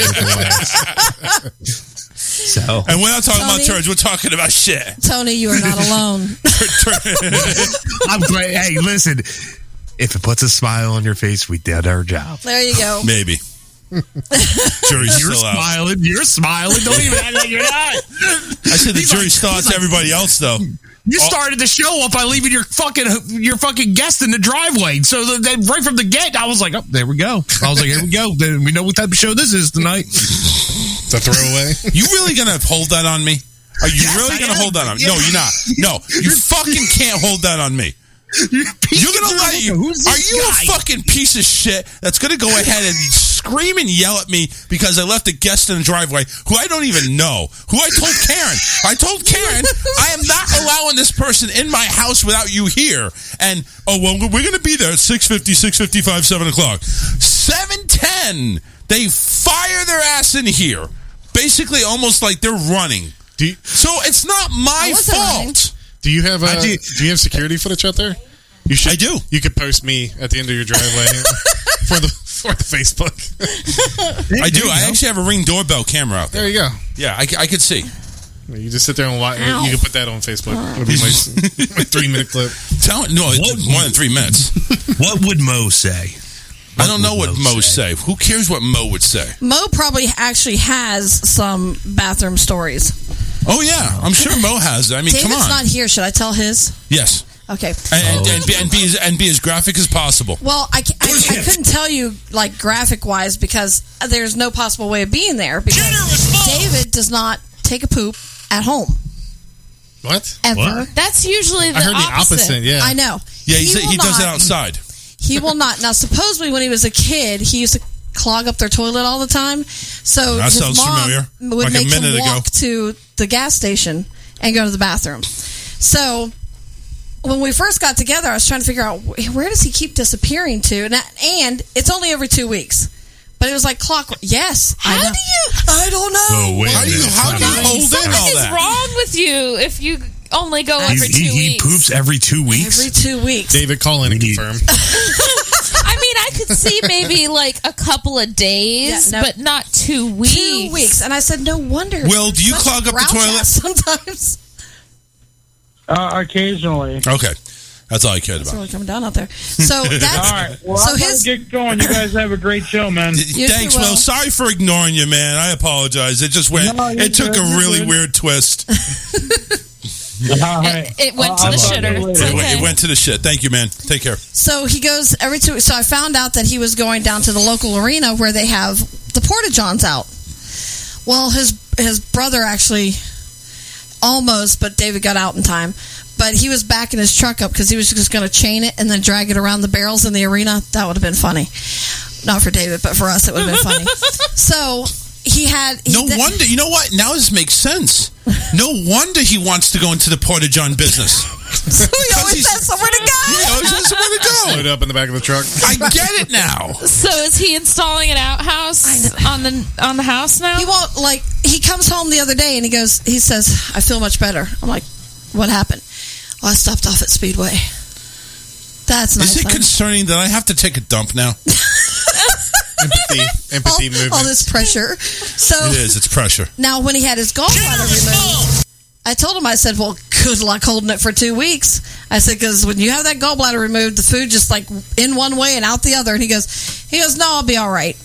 So, And we're not talking Tony? about turds. We're talking about shit. Tony, you are not alone. I'm great. Hey, listen. If it puts a smile on your face, we did our job. There you go. Maybe. Jury's You're still out. smiling. You're smiling. Don't even act like you're not. I said the jury's still out to everybody else, though. You started the show off by leaving your fucking guest in the driveway. So right from the get, I was like, oh, there we go. I was like, here we go. Then we know what type of show this is tonight. It's a throwaway. You really gonna hold that on me? Are you really gonna hold that on me? No, you're not. No, you fucking can't hold that on me. You're gonna let you? Are you a fucking piece of shit that's gonna go ahead and scream and yell at me because I left a guest in the driveway who I don't even know? Who I told Karen, I am not allowing this person in my house without you here. And we're gonna be there at 6:50, 6:55, 7 o'clock, 7:10. They fire their ass in here, basically almost like they're running. So it's not my fault. Do you have do you have security footage out there? You should. I do. You could post me at the end of your driveway for the Facebook. I do. I actually have a Ring doorbell camera out there. There you go. Yeah, I could see. You just sit there and watch. You can put that on Facebook. It'll be my 3-minute clip. More than 3 minutes. What would Mo say? I don't know what Mo say. Who cares what Mo would say? Mo probably actually has some bathroom stories. Oh yeah, I'm sure Mo has. I mean, David's come on. not here. Should I tell his? Yes. Okay. And be as graphic as possible. Well, I couldn't tell you like graphic wise because there's no possible way of being there because David does not take a poop at home. What? Ever. What? That's usually the I heard the opposite. Yeah. I know. Yeah, he will does it not- outside. He will not. Now, supposedly when he was a kid, he used to clog up their toilet all the time. So That his sounds mom familiar. would Like a make him minute ago. walk to the gas station and go to the bathroom. So when we first got together, I was trying to figure out where does he keep disappearing to, and it's only every 2 weeks. But it was like clockwork. Yes. How do you? I don't know. Oh, wait a How do you minute. hold in Something all is that? wrong with you if you only go every 2 He weeks. poops every 2 weeks. Every 2 weeks. David, call in and confirm. I mean, I could see maybe like a couple of days, Yeah, no. but not 2 weeks. 2 weeks. And I said, no wonder. Will, do you Such clog up the grouch toilet? ass Sometimes. Occasionally. Okay. That's all I cared It's about. really coming down out there. So that's All right. Well, so I'm his gonna get going. You guys have a great show, man. Thanks, you Will. will. Sorry for ignoring you, man. I apologize. It just went. No, you're It took good, a you're really good. weird twist. All right. It went to the shitter. It's okay. It went to the shit. Thank you, man. Take care. So he goes every 2 weeks. So I found out that he was going down to the local arena where they have the porta-johns out. Well, his brother actually almost, but David got out in time. But he was backing his truck up because he was just going to chain it and then drag it around the barrels in the arena. That would have been funny. Not for David, but for us, it would have been funny. So he had... wonder. You know what? Now this makes sense. No wonder he wants to go into the porta-john business. So he always has somewhere to go. He always has somewhere to go. Load up in the back of the truck. I get it now. So is he installing an outhouse on the house now? He won't, like, he comes home the other day and he says, I feel much better. I'm like, what happened? Oh, I stopped off at Speedway. That's nice. Is it concerning that I have to take a dump now? Empathy movement. All this pressure. So It is. It's pressure. now when he had his gallbladder removed, I told him, I said, well, good luck holding it for 2 weeks. I said, because when you have that gallbladder removed, the food just like in one way and out the other. And he goes, no, I'll be all right.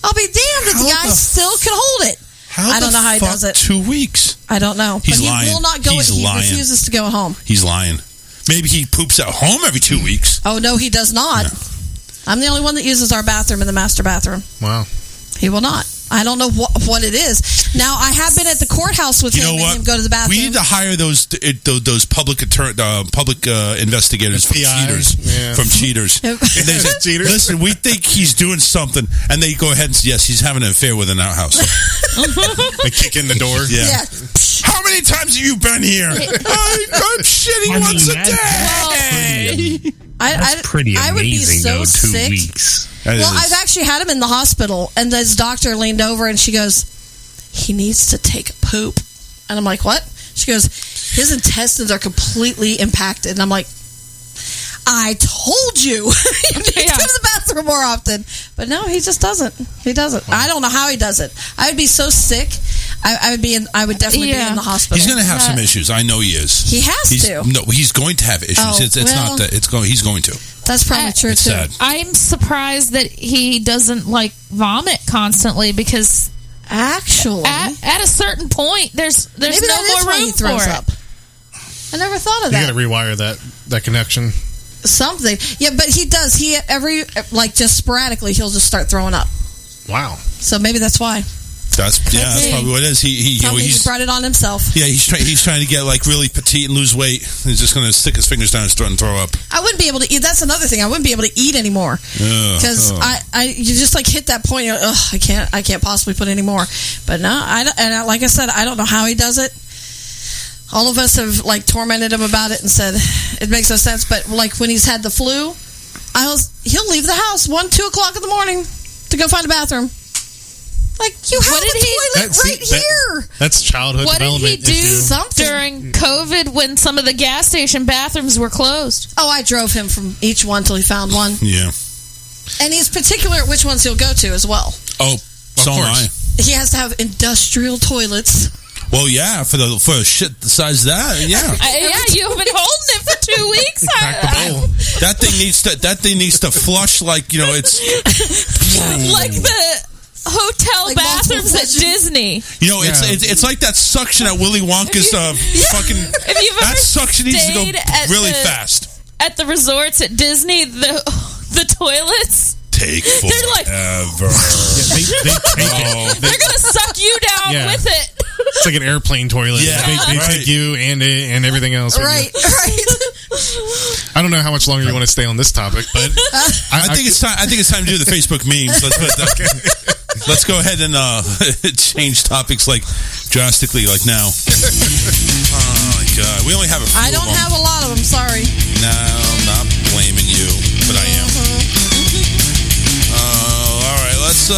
I'll be damned if the guy still can hold it. I don't know how he does it. 2 weeks. I don't know. He's but lying. He will not go. He's He lying. refuses to go home. He's lying. Maybe he poops at home every 2 weeks. Oh, no, he does not. No. I'm the only one that uses our bathroom in the master bathroom. Wow. He will not. I don't know what it is. Now, I have been at the courthourse with him and him go to the bathroom. We need to hire those public investigators from cheaters. Yeah. From cheaters. And they say, Cheaters? listen, we think he's doing something, and they go ahead and say, yes, he's having an affair with an outhouse. They kick in the door. Yeah. How many times have you been here? I'm shitting once a day. That's pretty amazing, I would be so though, 2 sick. weeks. Well, I've actually had him in the hospital, and his doctor leaned over and she goes, he needs to take a poop. And I'm like, what? She goes, his intestines are completely impacted. And I'm like, I told you. You need to go to the bathroom more often. But no, he just doesn't. He doesn't. I don't know how he does it. I would be so sick. I would definitely be in the hospital. He's going to have some issues. I know he is. He has to. No, he's going to have issues. Oh, it's not that. He's going to. That's premature, It's too. sad. I'm surprised that he doesn't like vomit constantly because actually at a certain point there's maybe no that is more why room he throws for up. it. I never thought of You that. got to rewire that connection. Something. Yeah, but he does. He just sporadically he'll just start throwing up. Wow. So maybe that's why. That's probably what it is. He brought it on himself. Yeah, he's trying to get like really petite and lose weight. He's just going to stick his fingers down his throat and throw up. I wouldn't be able to eat. That's another thing. I wouldn't be able to eat anymore because you just like hit that point. You're like, I can't possibly put any more. But no, like I said, I don't know how he does it. All of us have like tormented him about it and said it makes no sense. But like when he's had the flu, he'll leave the house 1-2 o'clock in the morning to go find a bathroom. Like, you have a toilet right here. That's childhood What did development. he do during COVID when some of the gas station bathrooms were closed? Oh, I drove him from each one till he found one. Yeah. And he's particular at which ones he'll go to as well. Oh, so am I. He has to have industrial toilets. Well, yeah, for a shit the size of that, yeah. You've been holding it for 2 weeks. That thing needs to flush like it's like the hotel bathrooms at Disney. It's like that suction at Willy Wonka's fucking. If you've ever that suction needs to go really fast at the resorts at Disney. The toilets take forever. They're like, they're gonna suck you down with it. It's like an airplane toilet. Yeah, they take you and everything else. Right. I don't know how much longer you want to stay on this topic, but I think it's time. I think it's time to do the Facebook memes. Let's go ahead and change topics like drastically, like now. Oh my God, we only have a few. I don't have a lot of them. Sorry. No, I'm not blaming you, but I am. All right, let's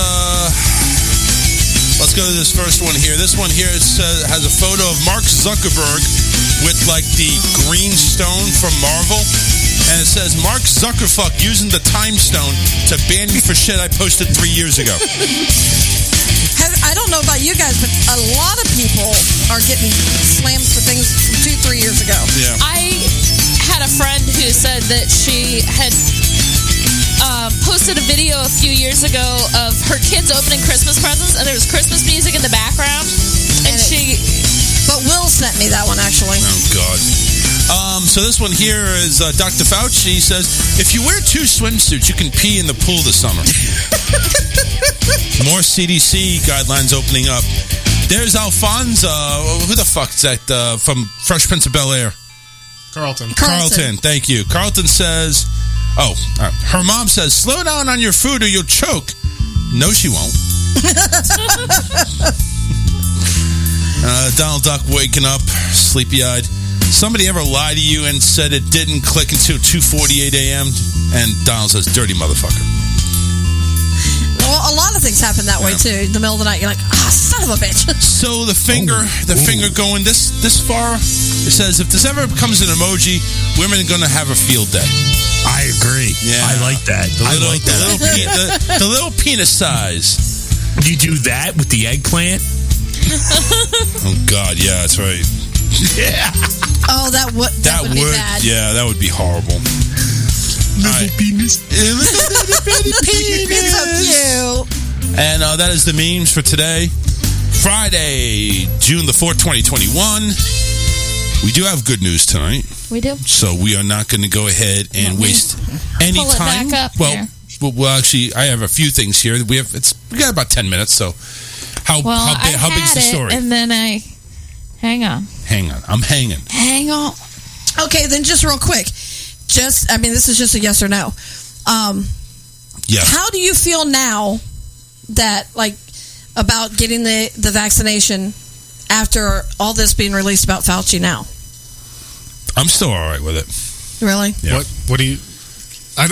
go to this first one here. This one here has a photo of Mark Zuckerberg with like the green stone from Marvel. And it says, Mark Zuckerfuck using the time stone to ban me for shit I posted 3 years ago. I don't know about you guys, but a lot of people are getting slammed for things from 2-3 years ago. Yeah. I had a friend who said that she had posted a video a few years ago of her kids opening Christmas presents, and there was Christmas music in the background. And But Will said sent me that one, actually. Oh, God. So this one here is Dr. Fauci says, if you wear 2 swimsuits, you can pee in the pool this summer. More CDC guidelines opening up. There's Alphonse. Who the fuck's that from Fresh Prince of Bel-Air? Carlton. Thank you. Carlton says, her mom says, slow down on your food or you'll choke. No, she won't. Donald Duck waking up, sleepy-eyed. Somebody ever lied to you and said it didn't click until 2:48 a.m.? And Donald says, dirty motherfucker. Well, a lot of things happen that way, too. In the middle of the night, you're like, son of a bitch. So the finger going this far, it says, if this ever becomes an emoji, women are going to have a field day. I agree. Yeah. I like that. The little penis size. You do that with the eggplant? Oh, God, yeah, that's right. Yeah. Oh, that would be bad. Yeah, that would be horrible. Little penis. Little penis. So cute. And that is the memes for today. Friday, June the 4th, 2021. We do have good news tonight. We do. So we are not going to go ahead and waste any Pull it time. back up here. Well, actually, I have a few things here. We got about 10 minutes. So how big is the story? And then hang on. I'm hanging. Hang on. Okay, then just real quick. This is just a yes or no. Yes. How do you feel now that, about getting the vaccination after all this being released about Fauci now? I'm still all right with it. Really? Yeah. What do you... I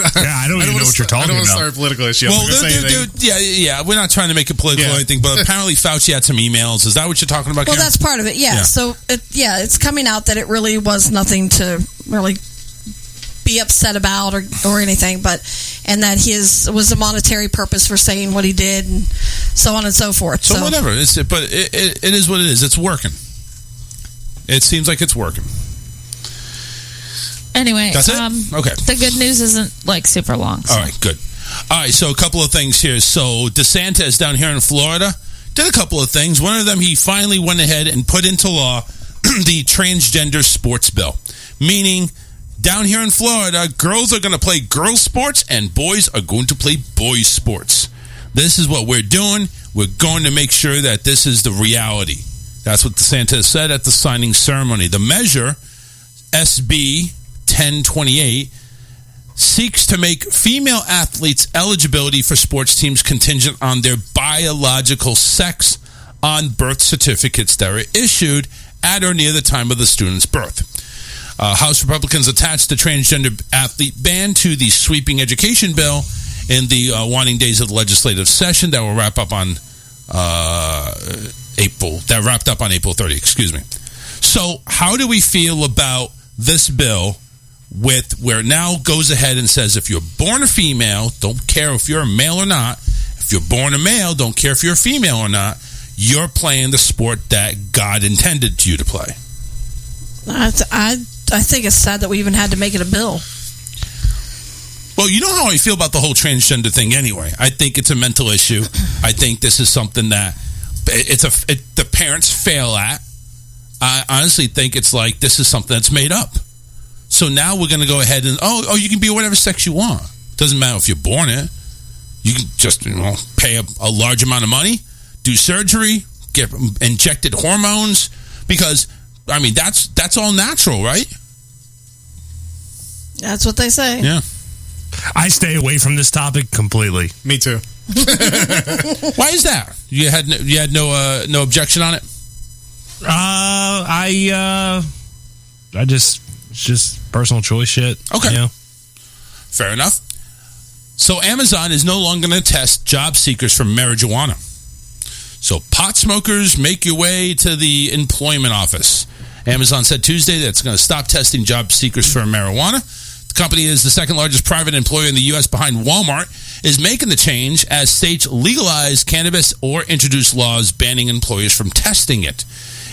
don't even know what you're talking about. I don't want to start a political issue. Well, we're not trying to make it political or anything, but apparently Fauci had some emails. Is that what you're talking about, Well, Karen? that's part of it, yeah. So, it's coming out that it really was nothing to really be upset about or anything, and that his was a monetary purpose for saying what he did and so on and so forth. So whatever. It is what it is. It's working. It seems like it's working. Anyway, that's it? Okay. The good news isn't super long. So. All right, good. All right, so a couple of things here. So DeSantis down here in Florida did a couple of things. One of them, he finally went ahead and put into law the transgender sports bill, meaning down here in Florida, girls are going to play girls sports and boys are going to play boys sports. This is what we're doing. We're going to make sure that this is the reality. That's what DeSantis said at the signing ceremony. The measure, SB 1028, seeks to make female athletes' eligibility for sports teams contingent on their biological sex on birth certificates that are issued at or near the time of the student's birth. House Republicans attached the transgender athlete ban to the sweeping education bill in the waning days of the legislative session that will wrap up on April 30. Excuse me. So, how do we feel about this bill? Where it now goes ahead and says if you're born a female, don't care if you're a male or not. If you're born a male, don't care if you're a female or not. You're playing the sport that God intended you to play. I think it's sad that we even had to make it a bill. Well, you know how I feel about the whole transgender thing anyway. I think it's a mental issue. I think this is something that the parents fail at. I honestly think it's this is something that's made up. So now we're going to go ahead and, you can be whatever sex you want. Doesn't matter if you're born it. You can just pay a large amount of money, do surgery, get injected hormones, because, that's all natural, right? That's what they say. Yeah. I stay away from this topic completely. Me too. Why is that? You had no objection on it? It's just personal choice shit. Okay. You know? Fair enough. So Amazon is no longer going to test job seekers for marijuana. So pot smokers, make your way to the employment office. Amazon said Tuesday that it's going to stop testing job seekers for marijuana. The company is the second largest private employer in the U.S. behind Walmart, is making the change as states legalize cannabis or introduce laws banning employers from testing it.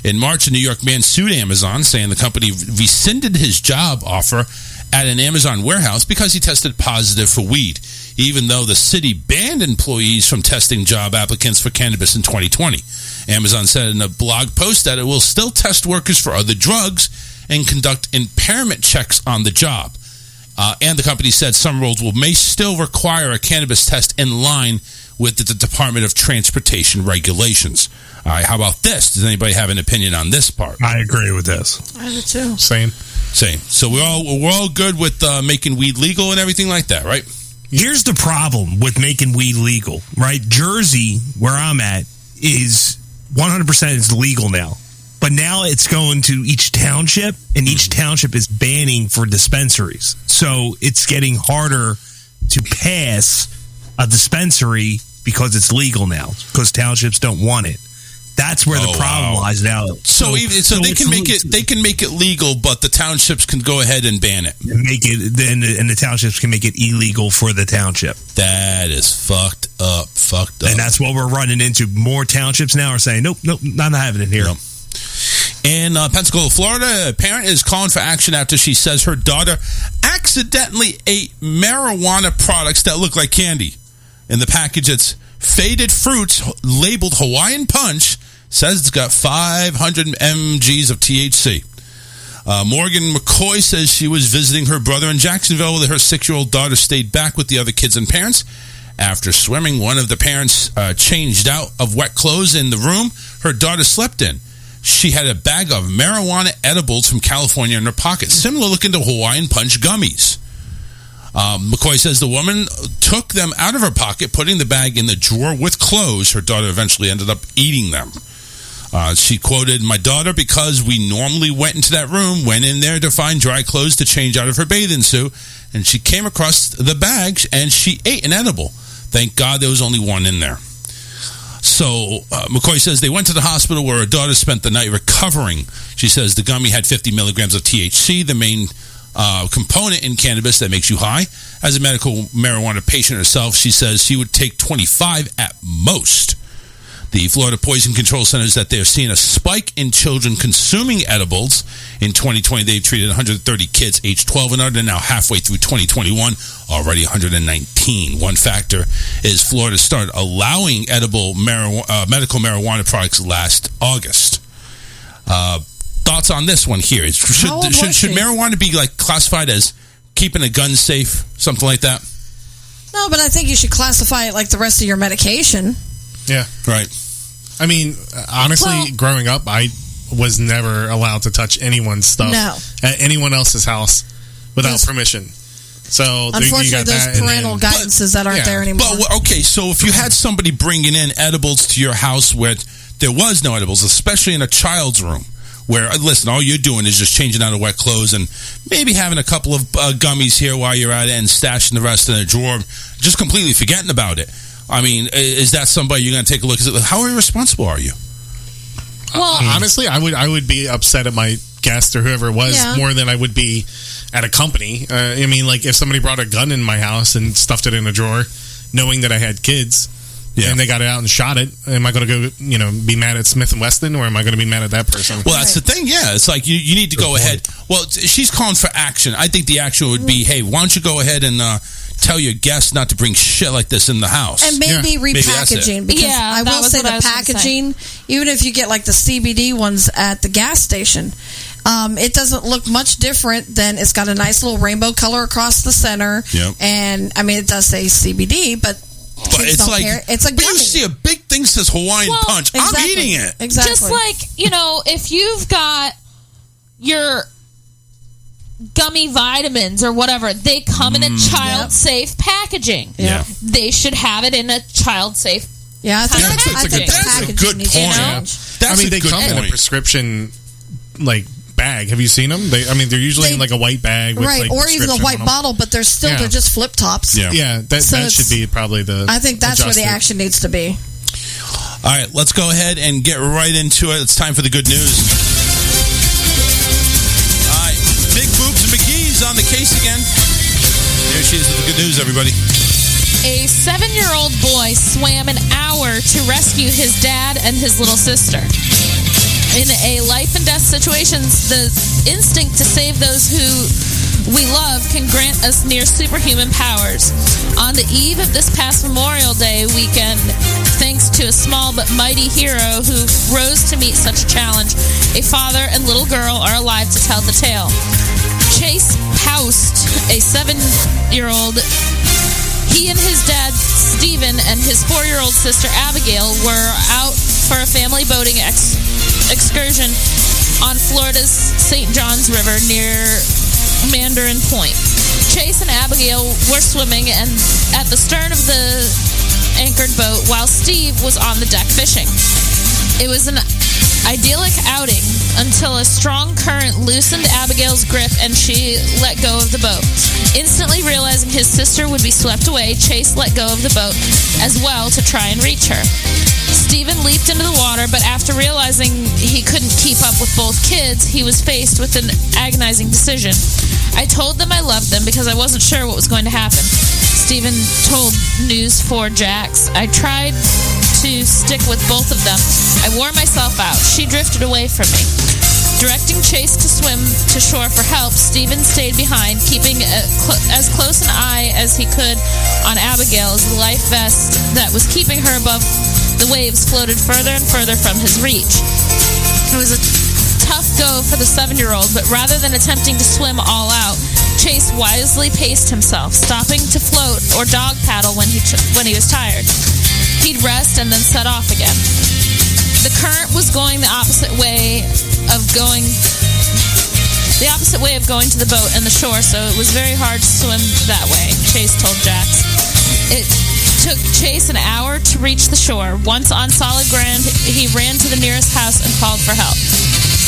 In March, a New York man sued Amazon, saying the company rescinded his job offer at an Amazon warehouse because he tested positive for weed. even though the city banned employees from testing job applicants for cannabis in 2020. Amazon said in a blog post that it will still test workers for other drugs and conduct impairment checks on the job. And the company said some roles may still require a cannabis test in line with the Department of Transportation regulations. All right, how about this? Does anybody have an opinion on this part? I agree with this. I do too. Same. So we're all good with making weed legal and everything like that, right? Here's the problem with making weed legal, right? Jersey, where I'm at, is 100% is legal now. But now it's going to each township, and each township is banning for dispensaries. So it's getting harder to pass a dispensary because it's legal now, because townships don't want it. That's where the problem lies now. So they can make it legal, but the townships can go ahead and ban it. And the townships can make it illegal for the township. That is fucked up. And that's what we're running into. More townships now are saying, nope, not having it here. Nope. In Pensacola, Florida, a parent is calling for action after she says her daughter accidentally ate marijuana products that look like candy. In the package, it's Faded Fruits, labeled Hawaiian Punch, says it's got 500 mgs of THC. Morgan McCoy says she was visiting her brother in Jacksonville with her 6-year-old daughter stayed back with the other kids and parents. After swimming, one of the parents changed out of wet clothes in the room her daughter slept in. She had a bag of marijuana edibles from California in her pocket, similar looking to Hawaiian Punch gummies. McCoy says the woman took them out of her pocket, putting the bag in the drawer with clothes. Her daughter eventually ended up eating them. She quoted, "My daughter, because we normally went into that room, went in there to find dry clothes to change out of her bathing suit, and she came across the bags and she ate an edible. Thank God there was only one in there." So McCoy says they went to the hospital where her daughter spent the night recovering. She says the gummy had 50 milligrams of THC, the main component in cannabis that makes you high. As a medical marijuana patient herself, she says she would take 25 at most. The Florida Poison Control Center says that they're seeing a spike in children consuming edibles. In 2020, they've treated 130 kids aged 12 and under, and now halfway through 2021, already 119. One factor is Florida started allowing edible medical marijuana products last August. Thoughts on this one here? Should marijuana be like classified as keeping a gun safe, something like that? No, but I think you should classify it like the rest of your medication. Yeah. Right. I mean, honestly, growing up, I was never allowed to touch anyone's stuff at anyone else's house without permission. So unfortunately, you got those that, parental guidances that aren't there anymore. But okay, so if you had somebody bringing in edibles to your house where there was no edibles, especially in a child's room, where, listen, all you're doing is just changing out of wet clothes and maybe having a couple of gummies here while you're at it and stashing the rest in a drawer, just completely forgetting about it. I mean, is that somebody you're going to take a look at? How irresponsible are you? Well, honestly, I would be upset at my guest or whoever it was more than I would be at a company. I mean, like if somebody brought a gun in my house and stuffed it in a drawer, knowing that I had kids, and they got it out and shot it, am I going to go, be mad at Smith & Wesson, or am I going to be mad at that person? Well, that's the thing. Yeah, it's like you need to go ahead. Well, she's calling for action. I think the action would be, hey, why don't you go ahead and tell your guests not to bring shit like this in the house. And maybe repackaging. Because I will say the packaging, even if you get like the CBD ones at the gas station, it doesn't look much different than it's got a nice little rainbow color across the center. Yep. And I mean, it does say CBD, but kids it's don't like, care. It's a gummy. But you see a big thing says Hawaiian Punch. Exactly. I'm eating it. Exactly. Just like, if you've got your gummy vitamins or whatever, they come in a child-safe packaging. Yeah. They should have it in a child-safe I think that's a good point. They come in a prescription bag. Have you seen them? They're usually in a white bag with, right, or even a white bottle, but they're just flip tops. Yeah, that should be probably the. I think that's where the action needs to be. All right, let's go ahead and get right into it. It's time for the good news. All right, Big Boobs and McGee's on the case again. Here she is with the good news, everybody. A 7-year-old boy swam an hour to rescue his dad and his little sister. In a life and death situation, the instinct to save those who we love can grant us near superhuman powers. On the eve of this past Memorial Day weekend, thanks to a small but mighty hero who rose to meet such a challenge, a father and little girl are alive to tell the tale. Chase Paust, a 7-year-old, he and his dad, Stephen, and his 4-year-old sister, Abigail, were out for a family boating excursion on Florida's St. Johns River near Mandarin Point. Chase and Abigail were swimming and at the stern of the anchored boat while Steve was on the deck fishing. It was an idyllic outing until a strong current loosened Abigail's grip and she let go of the boat. Instantly realizing his sister would be swept away, Chase let go of the boat as well to try and reach her. Stephen leaped into the water, but after realizing he couldn't keep up with both kids, he was faced with an agonizing decision. I told them I loved them because I wasn't sure what was going to happen. Stephen told News 4 Jax, I tried to stick with both of them. I wore myself out. She drifted away from me. Directing Chase to swim to shore for help, Stephen stayed behind, keeping as close an eye as he could on Abigail as the life vest that was keeping her above the waves floated further and further from his reach. It was a tough go for the 7-year-old, but rather than attempting to swim all out, Chase wisely paced himself, stopping to float or dog paddle when he was tired. He'd rest and then set off again. The current was going the opposite way of going to the boat and the shore, so it was very hard to swim that way, Chase told Jax. It took Chase an hour to reach the shore. Once on solid ground, he ran to the nearest house and called for help.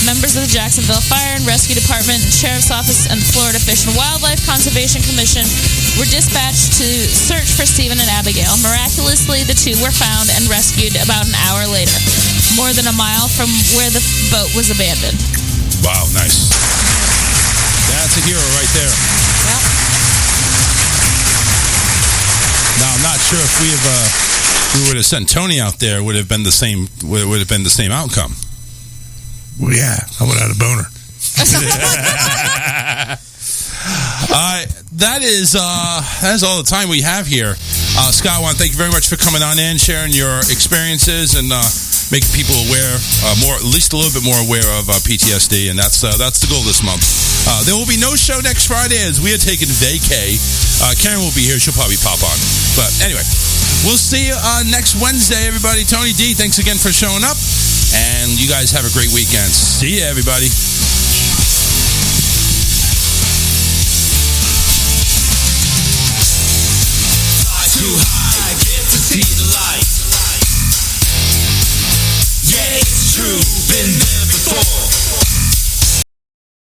Members of the Jacksonville Fire and Rescue Department, Sheriff's Office, and Florida Fish and Wildlife Conservation Commission were dispatched to search for Stephen and Abigail. Miraculously, the two were found and rescued about an hour later, more than a mile from where the boat was abandoned. Wow, nice. That's a hero right there. Yep. Now, I'm not sure if we would have sent Tony out there, would have been the same outcome. Well, yeah, I would have had a boner. That is all the time we have here. Scott, I want to thank you very much for coming on in, sharing your experiences, and making people aware, at least a little bit more aware of PTSD, and that's the goal this month. There will be no show next Friday as we are taking vacay. Karen will be here; she'll probably pop on. But anyway, we'll see you next Wednesday, everybody. Tony D, thanks again for showing up, and you guys have a great weekend. See ya, everybody. Too high, I get to see the light.